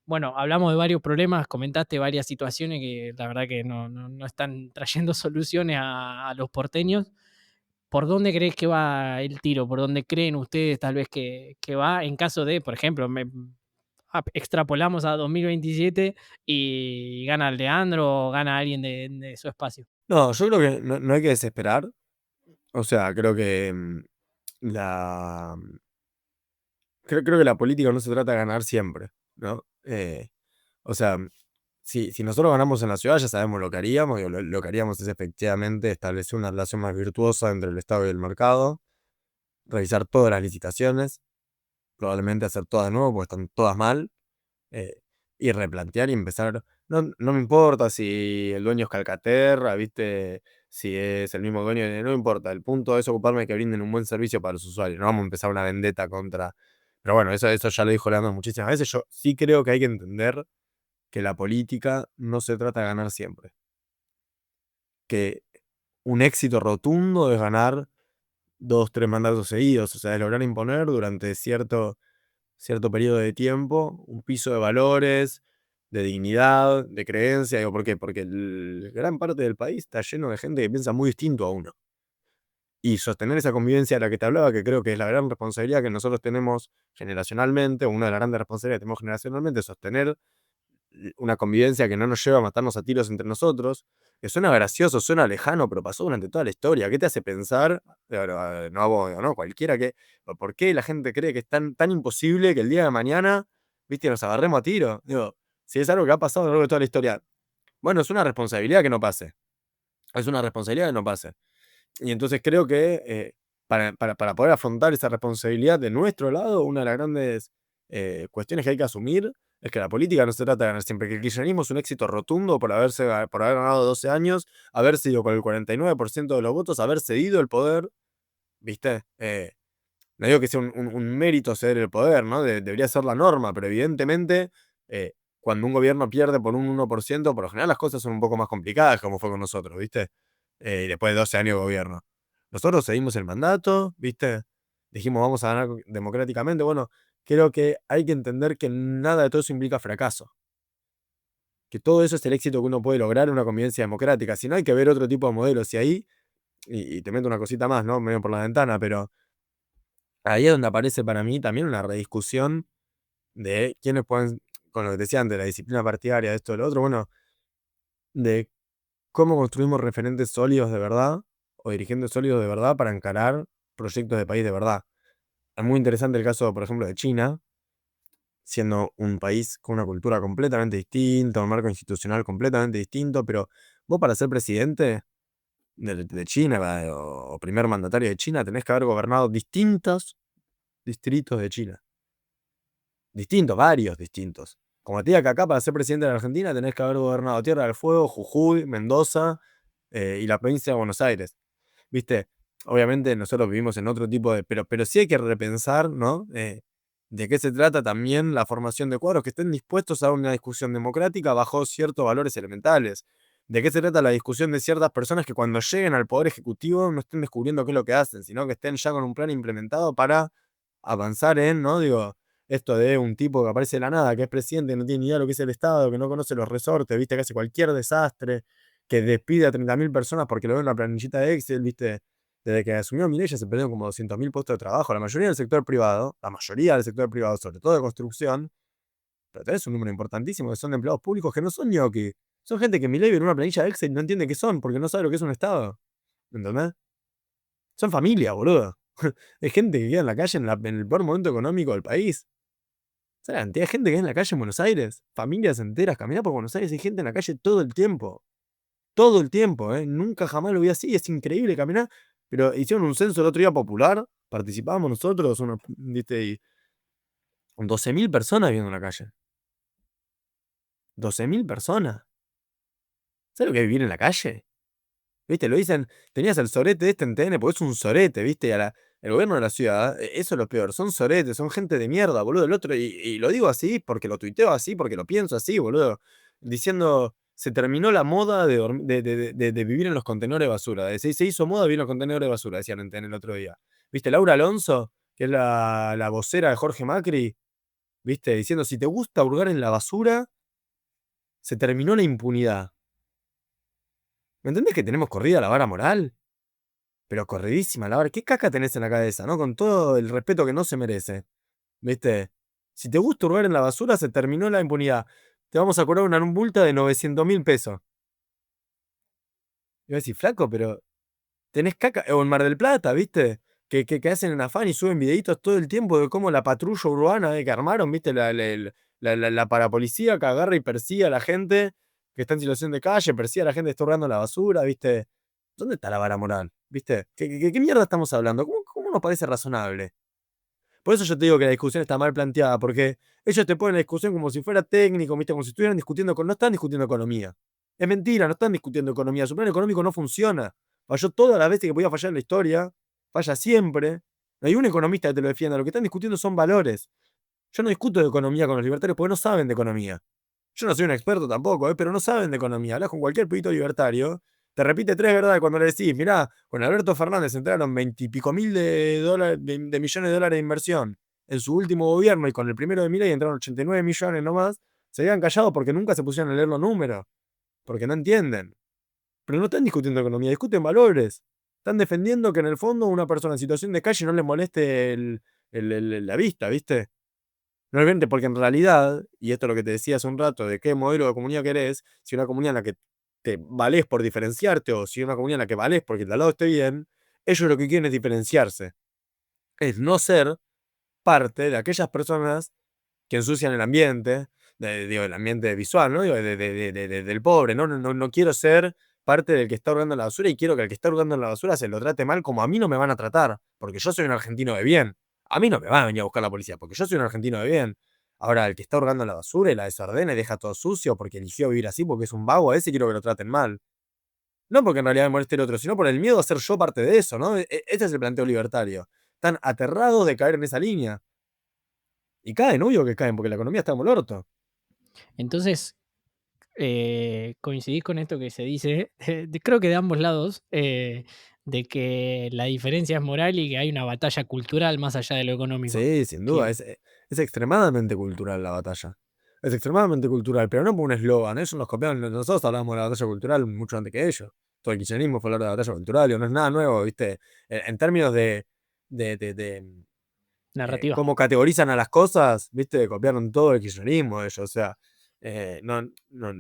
Speaker 2: Bueno, hablamos de varios problemas, comentaste varias situaciones que la verdad que no están trayendo soluciones a los porteños. ¿Por dónde crees que va el tiro? ¿Por dónde creen ustedes tal vez que va en caso de, por ejemplo, extrapolamos a 2027 y gana Leandro o gana alguien de su espacio?
Speaker 1: No, yo creo que no hay que desesperar. O sea, creo que la. Creo que la política no se trata de ganar siempre, ¿no? O sea, si nosotros ganamos en la ciudad, ya sabemos lo que haríamos. Y lo que haríamos es efectivamente establecer una relación más virtuosa entre el Estado y el mercado, revisar todas las licitaciones, probablemente hacer todas de nuevo porque están todas mal. eh, y replantear y empezar. No me importa si el dueño es Calcaterra, ¿viste? Si es el mismo dueño, no me importa. El punto es ocuparme de que brinden un buen servicio para los usuarios. No vamos a empezar una vendetta contra. Pero bueno, eso ya lo dijo Leandro muchísimas veces. Yo sí creo que hay que entender que la política no se trata de ganar siempre. Que un éxito rotundo es ganar 2, 3 mandatos seguidos. O sea, es lograr imponer durante cierto periodo de tiempo, un piso de valores, de dignidad, de creencia. Digo, ¿por qué? Porque gran parte del país está lleno de gente que piensa muy distinto a uno. Y sostener esa convivencia de la que te hablaba, que creo que es la gran responsabilidad que nosotros tenemos generacionalmente, o una de las grandes responsabilidades que tenemos generacionalmente, es sostener una convivencia que no nos lleva a matarnos a tiros entre nosotros, que suena gracioso, suena lejano, pero pasó durante toda la historia. ¿Qué te hace pensar, no vos, no, cualquiera, por qué la gente cree que es tan imposible que el día de mañana, viste, nos agarremos a tiro? Digo, si es algo que ha pasado a lo largo de toda la historia, bueno, es una responsabilidad que no pase. Es una responsabilidad que no pase. Y entonces creo que para poder afrontar esa responsabilidad de nuestro lado, una de las grandes cuestiones que hay que asumir es que la política no se trata de ganar siempre, que el kirchnerismo es un éxito rotundo por haber ganado 12 años, haber sido con el 49% de los votos, haber cedido el poder, ¿viste? No digo que sea un mérito ceder el poder, ¿no? Debería ser la norma, pero evidentemente eh, cuando un gobierno pierde por un 1%, por lo general las cosas son un poco más complicadas, como fue con nosotros, ¿viste? Y después de 12 años de gobierno. Nosotros seguimos el mandato, ¿viste? Dijimos vamos a ganar democráticamente. Bueno, creo que hay que entender que nada de todo eso implica fracaso. Que todo eso es el éxito que uno puede lograr en una convivencia democrática. Si no, hay que ver otro tipo de modelos. Y ahí, y te meto una cosita más, ¿no? Medio por la ventana, pero ahí es donde aparece para mí también una rediscusión de quiénes pueden, con lo que te decía antes, la disciplina partidaria, de esto, de lo otro, bueno, de cómo construimos referentes sólidos de verdad o dirigentes sólidos de verdad para encarar proyectos de país de verdad. Es muy interesante el caso, por ejemplo, de China, siendo un país con una cultura completamente distinta, un marco institucional completamente distinto, pero vos para ser presidente de China o primer mandatario de China tenés que haber gobernado distintos distritos de China. Distintos, varios distintos. Como te diga que acá para ser presidente de la Argentina tenés que haber gobernado Tierra del Fuego, Jujuy, Mendoza y la provincia de Buenos Aires. ¿Viste? Obviamente nosotros vivimos en otro tipo de. Pero sí hay que repensar, ¿no? De qué se trata también la formación de cuadros que estén dispuestos a una discusión democrática bajo ciertos valores elementales. De qué se trata la discusión de ciertas personas que cuando lleguen al poder ejecutivo no estén descubriendo qué es lo que hacen, sino que estén ya con un plan implementado para avanzar en, ¿no? Digo, esto de un tipo que aparece de la nada, que es presidente, no tiene ni idea de lo que es el Estado, que no conoce los resortes, ¿viste? Que hace cualquier desastre, que despide a 30.000 personas porque lo ve en una planillita de Excel, ¿viste? Desde que asumió Milei ya se perdieron como 200.000 puestos de trabajo. La mayoría del sector privado, sobre todo de construcción, pero tenés un número importantísimo que son de empleados públicos que no son ñoqui. Son gente que Milei ve en una planilla de Excel y no entiende qué son, porque no sabe lo que es un Estado. ¿Entendés? Son familia, boludo. Es gente que queda en la calle en el peor momento económico del país. ¿Sabes la cantidad de gente que hay en la calle en Buenos Aires? Familias enteras, caminar por Buenos Aires, hay gente en la calle todo el tiempo. Todo el tiempo, ¿eh? Nunca jamás lo vi así, es increíble caminar. Pero hicieron un censo el otro día popular, participábamos nosotros, ¿viste? Y 12.000 personas viviendo en la calle. 12.000 personas. ¿Sabes lo que es vivir en la calle? ¿Viste? Lo dicen, tenías el sorete este en TN, porque es un sorete, ¿viste? El gobierno de la ciudad, eso es lo peor, son soretes, son gente de mierda, boludo. El otro, y lo digo así, porque lo tuiteo así, porque lo pienso así, boludo. Diciendo, se terminó la moda de vivir en los contenedores de basura. Se hizo moda vivir en los contenedores de basura, decían en TN el otro día. ¿Viste? Laura Alonso, que es la vocera de Jorge Macri, ¿viste? Diciendo, si te gusta hurgar en la basura, se terminó la impunidad. ¿Me entendés que tenemos corrida la vara moral? Pero corridísima la vara. ¿Qué caca tenés en la cabeza, no? Con todo el respeto que no se merece. ¿Viste? Si te gusta hurgar en la basura, se terminó la impunidad. Te vamos a cobrar una multa de 900.000 pesos. Y voy a decir, flaco, pero tenés caca. O en Mar del Plata, ¿viste? Que hacen en afán y suben videitos todo el tiempo de cómo la patrulla urbana que armaron, ¿viste? La parapolicía que agarra y persigue a la gente que está en situación de calle, persigue a la gente que está hurgando la basura, ¿viste? ¿Dónde está la vara moral? ¿Viste? ¿Qué mierda estamos hablando? ¿Cómo nos parece razonable? Por eso yo te digo que la discusión está mal planteada, porque ellos te ponen la discusión como si fuera técnico, ¿viste? Como si estuvieran discutiendo no están discutiendo economía. Es mentira, no están discutiendo economía. Su plan económico no funciona. Falló todas las veces que podía fallar en la historia. Falla siempre. No hay un economista que te lo defienda. Lo que están discutiendo son valores. Yo no discuto de economía con los libertarios porque no saben de economía. Yo no soy un experto tampoco, pero no saben de economía. Hablas con cualquier pibito libertario, te repite tres verdades cuando le decís, mirá, con Alberto Fernández entraron 20 y pico mil de millones de dólares de inversión en su último gobierno y con el primero de Milei entraron 89 millones nomás, se habían callado porque nunca se pusieron a leer los números, porque no entienden. Pero no están discutiendo economía, discuten valores. Están defendiendo que en el fondo una persona en situación de calle no le moleste la vista, ¿viste? Realmente, porque en realidad, y esto es lo que te decía hace un rato, de qué modelo de comunidad querés, si una comunidad en la que te valés por diferenciarte o si una comunidad en la que valés porque el de al lado esté bien, ellos lo que quieren es diferenciarse. Es no ser parte de aquellas personas que ensucian el ambiente, digo, el ambiente visual, ¿no? Digo, del pobre, ¿no? No quiero ser parte del que está hurgando en la basura y quiero que el que está hurgando en la basura se lo trate mal como a mí no me van a tratar, porque yo soy un argentino de bien. A mí no me va a venir a buscar la policía, porque yo soy un argentino de bien. Ahora, el que está hurgando en la basura y la desordena y deja todo sucio porque eligió vivir así, porque es un vago, a ese quiero que lo traten mal. No porque en realidad me moleste el otro, sino por el miedo a ser yo parte de eso, ¿no? Este es el planteo libertario. Están aterrados de caer en esa línea. Y caen, obvio que caen, porque la economía está como el orto.
Speaker 2: Entonces, coincidís con esto que se dice, creo que de ambos lados, de que la diferencia es moral y que hay una batalla cultural más allá de lo económico.
Speaker 1: Sí, sin duda,
Speaker 2: Que
Speaker 1: es extremadamente cultural la batalla. Es extremadamente cultural, pero no por un eslogan, eso nos copiaron, nosotros hablamos de la batalla cultural mucho antes que ellos. Todo el kirchnerismo fue hablar de la batalla cultural, y no es nada nuevo, ¿viste? En términos de
Speaker 2: narrativa.
Speaker 1: cómo categorizan a las cosas, ¿viste? Copiaron todo el kirchnerismo ellos, o sea, no, no,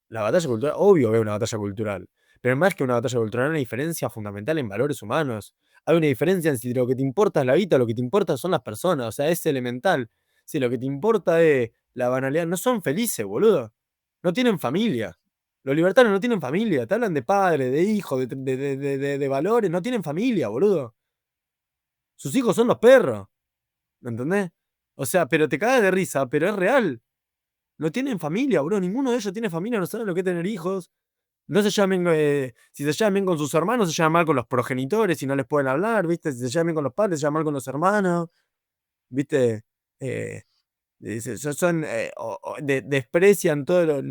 Speaker 1: la batalla cultural, obvio que es una batalla cultural, pero más que una batalla cultural, hay una diferencia fundamental en valores humanos. Hay una diferencia en si lo que te importa es la vida, lo que te importa son las personas, o sea, es elemental. Si lo que te importa es la banalidad, no son felices, boludo. No tienen familia. Los libertarios no tienen familia, te hablan de padre, de hijo, de valores, no tienen familia, boludo. Sus hijos son los perros. ¿Me entendés? O sea, pero te cagas de risa, pero es real. No tienen familia, bro. Ninguno de ellos tiene familia, no saben lo que es tener hijos. No se llamen, si se llaman bien con sus hermanos, se llaman mal con los progenitores y no les pueden hablar, ¿viste? Si se llaman bien con los padres, se llaman mal con los hermanos, ¿viste? Eh, son, desprecian todo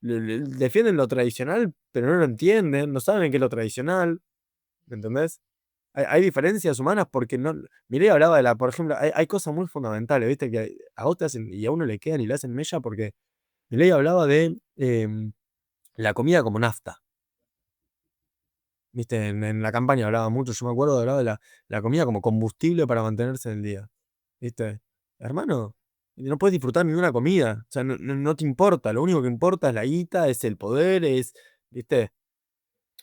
Speaker 1: defienden lo tradicional, pero no lo entienden, no saben qué es lo tradicional, ¿me entendés? Hay diferencias humanas porque no. Mirei hablaba de la, por ejemplo, hay cosas muy fundamentales, ¿viste? Que a vos te hacen, y a uno le quedan y le hacen mella porque Milei hablaba de la comida como nafta. ¿Viste? En la campaña hablaba mucho, yo me acuerdo, hablaba de la comida como combustible para mantenerse en el día. ¿Viste? Hermano, no puedes disfrutar ni una comida. O sea, no te importa. Lo único que importa es la guita, es el poder, es. ¿Viste?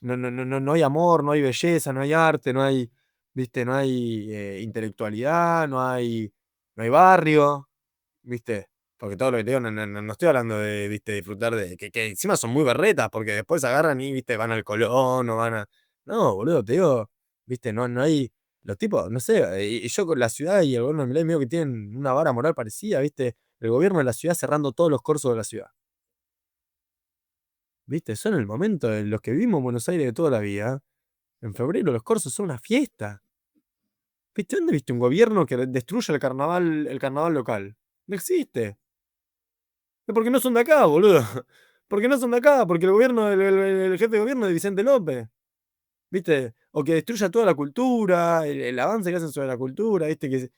Speaker 1: No hay amor, no hay belleza, no hay arte, no hay, ¿viste? No hay intelectualidad, no hay barrio, ¿viste? Porque todo lo que te digo, no estoy hablando de, ¿viste? Disfrutar de, que encima son muy berretas, porque después agarran y, ¿viste? Van al Colón o van a. No, boludo, te digo, ¿viste? No hay. Los tipos, no sé, y yo con la ciudad y el gobierno de Milei medio que tienen una vara moral parecida, ¿viste? El gobierno de la ciudad cerrando todos los corsos de la ciudad. ¿Viste? Son el momento de los que vivimos en Buenos Aires de toda la vida. En febrero los corsos son una fiesta. ¿Viste? ¿Dónde viste un gobierno que destruya el carnaval local? No existe. Es porque no son de acá, boludo. Porque no son de acá, porque el gobierno, el jefe de gobierno es de Vicente López. ¿Viste? O que destruya toda la cultura, el avance que hacen sobre la cultura, ¿viste?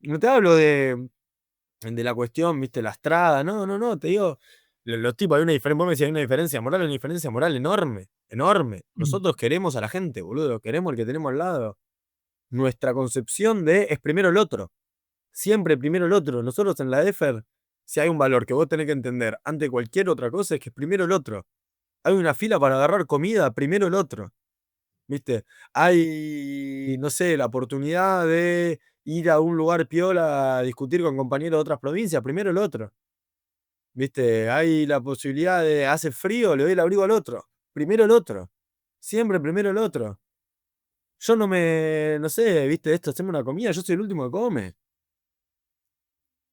Speaker 1: No te hablo de la cuestión, ¿viste? Lastrada, no, te digo, los tipos, hay una diferencia, vos me decís, hay una diferencia moral, hay una diferencia moral enorme, enorme.
Speaker 2: Mm.
Speaker 1: Nosotros queremos a la gente, boludo, queremos el que tenemos al lado. Nuestra concepción de es primero el otro. Siempre primero el otro. Nosotros en la EFER, si hay un valor que vos tenés que entender ante cualquier otra cosa, es que es primero el otro. Hay una fila para agarrar comida, primero el otro. ¿Viste? Hay, no sé, la oportunidad de ir a un lugar piola a discutir con compañeros de otras provincias, primero el otro. ¿Viste? Hay la posibilidad de, hace frío, le doy el abrigo al otro. Primero el otro. Siempre primero el otro. Yo no sé, ¿viste? Esto, hacemos una comida, yo soy el último que come.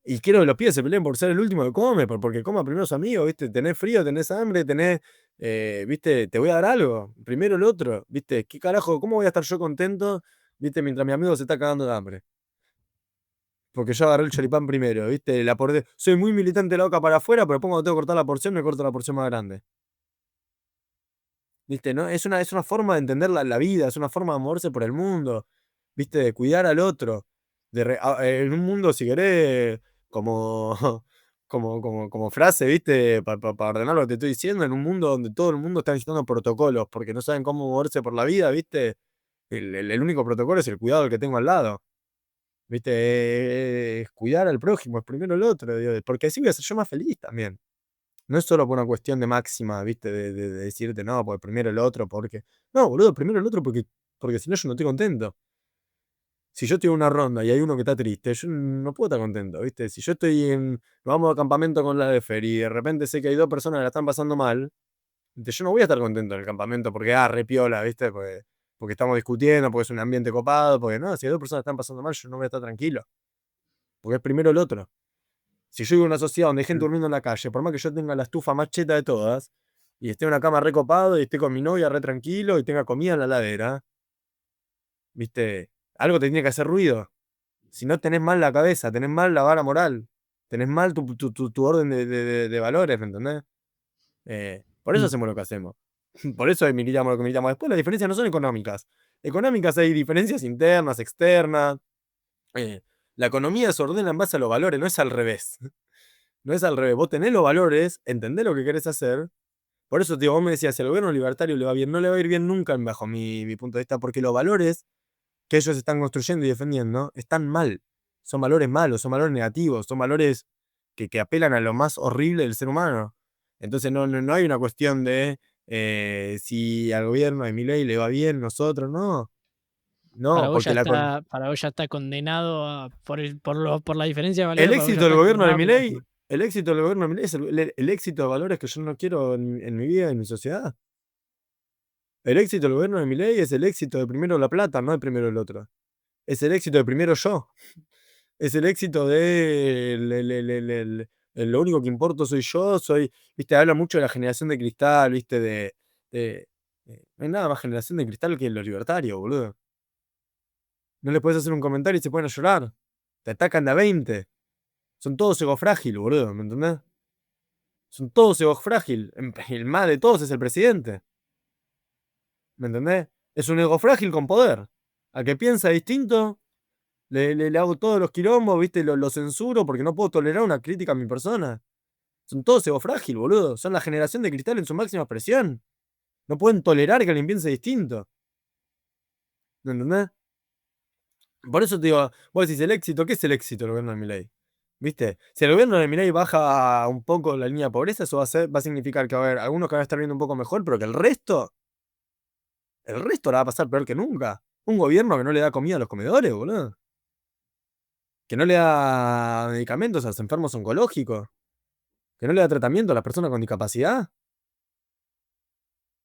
Speaker 1: Y quiero que los pibes se peleen por ser el último que come, porque coma primero su amigo, ¿viste? Tenés frío, tenés hambre, ¿viste? Te voy a dar algo. Primero el otro, ¿viste? ¿Qué carajo? ¿Cómo voy a estar yo contento, ¿viste? Mientras mi amigo se está cagando de hambre. Porque yo agarré el choripán primero, ¿viste? Soy muy militante de la boca para afuera, pero pongo que tengo que cortar la porción, me corto la porción más grande. ¿Viste? ¿No? Es una forma de entender la vida, es una forma de moverse por el mundo, ¿viste? De cuidar al otro. En un mundo, si querés, como, como frase, ¿viste? Para ordenar lo que te estoy diciendo, en un mundo donde todo el mundo está necesitando protocolos porque no saben cómo moverse por la vida, ¿viste? El único protocolo es el cuidado del que tengo al lado. ¿viste? Es cuidar al prójimo, es primero el otro, digo, porque así voy a ser yo más feliz también. No es solo por una cuestión de máxima, ¿viste? De decirte, no, pues primero el otro, porque. No, boludo, primero el otro porque si no yo no estoy contento. Si yo estoy en una ronda y hay uno que está triste, yo no puedo estar contento, ¿viste? Si yo nos vamos a campamento con la Defer y de repente sé que hay dos personas que la están pasando mal, ¿viste? Yo no voy a estar contento en el campamento porque, repiola, ¿viste? Porque estamos discutiendo, porque es un ambiente copado, porque no, si hay dos personas que están pasando mal, yo no voy a estar tranquilo. Porque es primero el otro. Si yo vivo en una sociedad donde hay gente durmiendo en la calle, por más que yo tenga la estufa más cheta de todas, y esté en una cama recopado, y esté con mi novia re tranquilo, y tenga comida en la heladera, ¿viste? Algo te tiene que hacer ruido. Si no tenés mal la cabeza, tenés mal la vara moral, tenés mal tu orden de valores, ¿me entendés? Por eso
Speaker 2: Mm.
Speaker 1: hacemos lo que hacemos. Por eso militamos lo que militamos. Después las diferencias no son económicas. Económicas hay diferencias internas, externas. Eh, la economía se ordena en base a los valores, no es al revés. No es al revés. Vos tenés los valores, entendés lo que querés hacer. Por eso, tío, vos me decías, si al gobierno libertario le va bien, no le va a ir bien nunca bajo mi punto de vista, porque los valores que ellos están construyendo y defendiendo están mal. Son valores malos, son valores negativos, son valores que apelan a lo más horrible del ser humano. Entonces no hay una cuestión de si al gobierno de Milei le va bien, nosotros, no. No, porque
Speaker 2: Para vos ya está condenado por la diferencia de
Speaker 1: el
Speaker 2: valores, para vos ya
Speaker 1: éxito del
Speaker 2: está
Speaker 1: gobierno de
Speaker 2: condenado por la
Speaker 1: Milei, el éxito del gobierno de Milei es el éxito de valores que yo no quiero en mi vida, en mi sociedad. El éxito del gobierno de Milei es el éxito de primero la plata, no de primero el otro. Es el éxito de primero yo. Es el éxito de lo único que importo soy yo, viste, habla mucho de la generación de cristal, viste, de no hay nada más generación de cristal que los libertarios, boludo. No le puedes hacer un comentario y se ponen a llorar. Te atacan de a 20. Son todos ego frágil, boludo, ¿me entendés? Son todos ego frágil. El más de todos es el presidente. ¿Me entendés? Es un ego frágil con poder. Al que piensa distinto, le hago todos los quilombos, ¿viste? Lo censuro porque no puedo tolerar una crítica a mi persona. Son todos ego frágil, boludo. Son la generación de cristal en su máxima expresión. No pueden tolerar que alguien piense distinto. ¿Me entendés? Por eso te digo, vos decís el éxito, ¿qué es el éxito del gobierno de Milei? ¿Viste? Si el gobierno de Milei baja un poco la línea de pobreza, eso va a significar que va a haber algunos que van a estar viendo un poco mejor, pero que el resto la va a pasar peor que nunca. Un gobierno que no le da comida a los comedores, boludo. Que no le da medicamentos a los enfermos oncológicos. Que no le da tratamiento a las personas con discapacidad.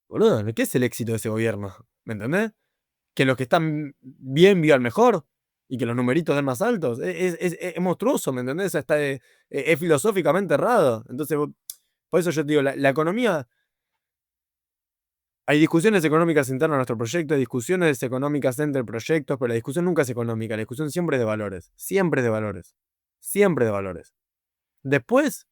Speaker 1: Boludo, ¿qué es el éxito de ese gobierno? ¿Me entendés? Que los que están bien vivan mejor y que los numeritos den más altos. Es monstruoso, ¿me entendés? Es filosóficamente errado. Entonces, por eso yo te digo, la economía. Hay discusiones económicas internas a nuestro proyecto, hay discusiones económicas entre proyectos, pero la discusión nunca es económica, la discusión siempre es de valores. Siempre es de valores. Siempre de valores. Después,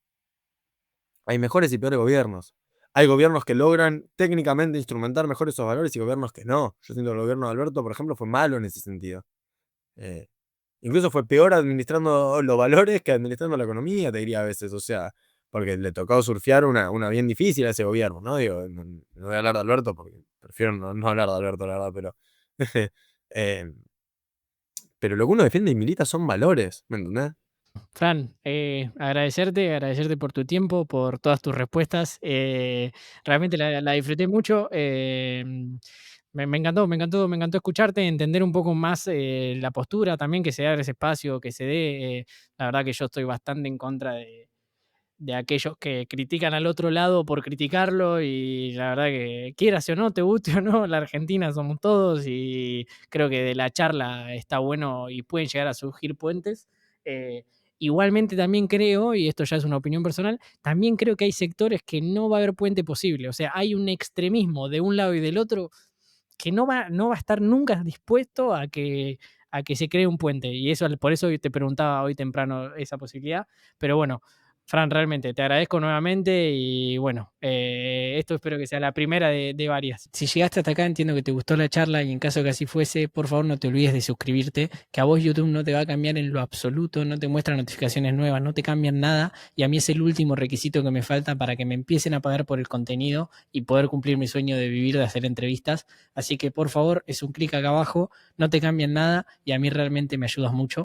Speaker 1: hay mejores y peores gobiernos. Hay gobiernos que logran técnicamente instrumentar mejor esos valores y gobiernos que no. Yo siento que el gobierno de Alberto, por ejemplo, fue malo en ese sentido. Eh, Incluso fue peor administrando los valores que administrando la economía, te diría a veces. O sea, porque le tocó surfear una bien difícil a ese gobierno, ¿no? Digo, no voy a hablar de Alberto porque prefiero no hablar de Alberto, la verdad, pero. eh, pero lo que uno defiende y milita son valores, ¿me entendés?
Speaker 2: Fran, agradecerte por tu tiempo, por todas tus respuestas. Realmente la disfruté mucho. Me encantó, me encantó escucharte, entender un poco más la postura también, que se abra ese espacio, que se dé. La verdad que yo estoy bastante en contra de aquellos que critican al otro lado por criticarlo y la verdad que quieras o no, te guste o no, la Argentina somos todos y creo que de la charla está bueno y pueden llegar a surgir puentes. Eh, Igualmente también creo, y esto ya es una opinión personal, también creo que hay sectores que no va a haber puente posible. O sea, hay un extremismo de un lado y del otro que no va a estar nunca dispuesto a que se cree un puente. Y eso, por eso te preguntaba hoy temprano esa posibilidad. Pero bueno, Fran, realmente te agradezco nuevamente y bueno, esto espero que sea la primera de varias. Si llegaste hasta acá, entiendo que te gustó la charla y en caso que así fuese, por favor no te olvides de suscribirte, que a vos YouTube no te va a cambiar en lo absoluto, no te muestra notificaciones nuevas, no te cambian nada y a mí es el último requisito que me falta para que me empiecen a pagar por el contenido y poder cumplir mi sueño de vivir de hacer entrevistas. Así que por favor, es un clic acá abajo, no te cambian nada y a mí realmente me ayudas mucho.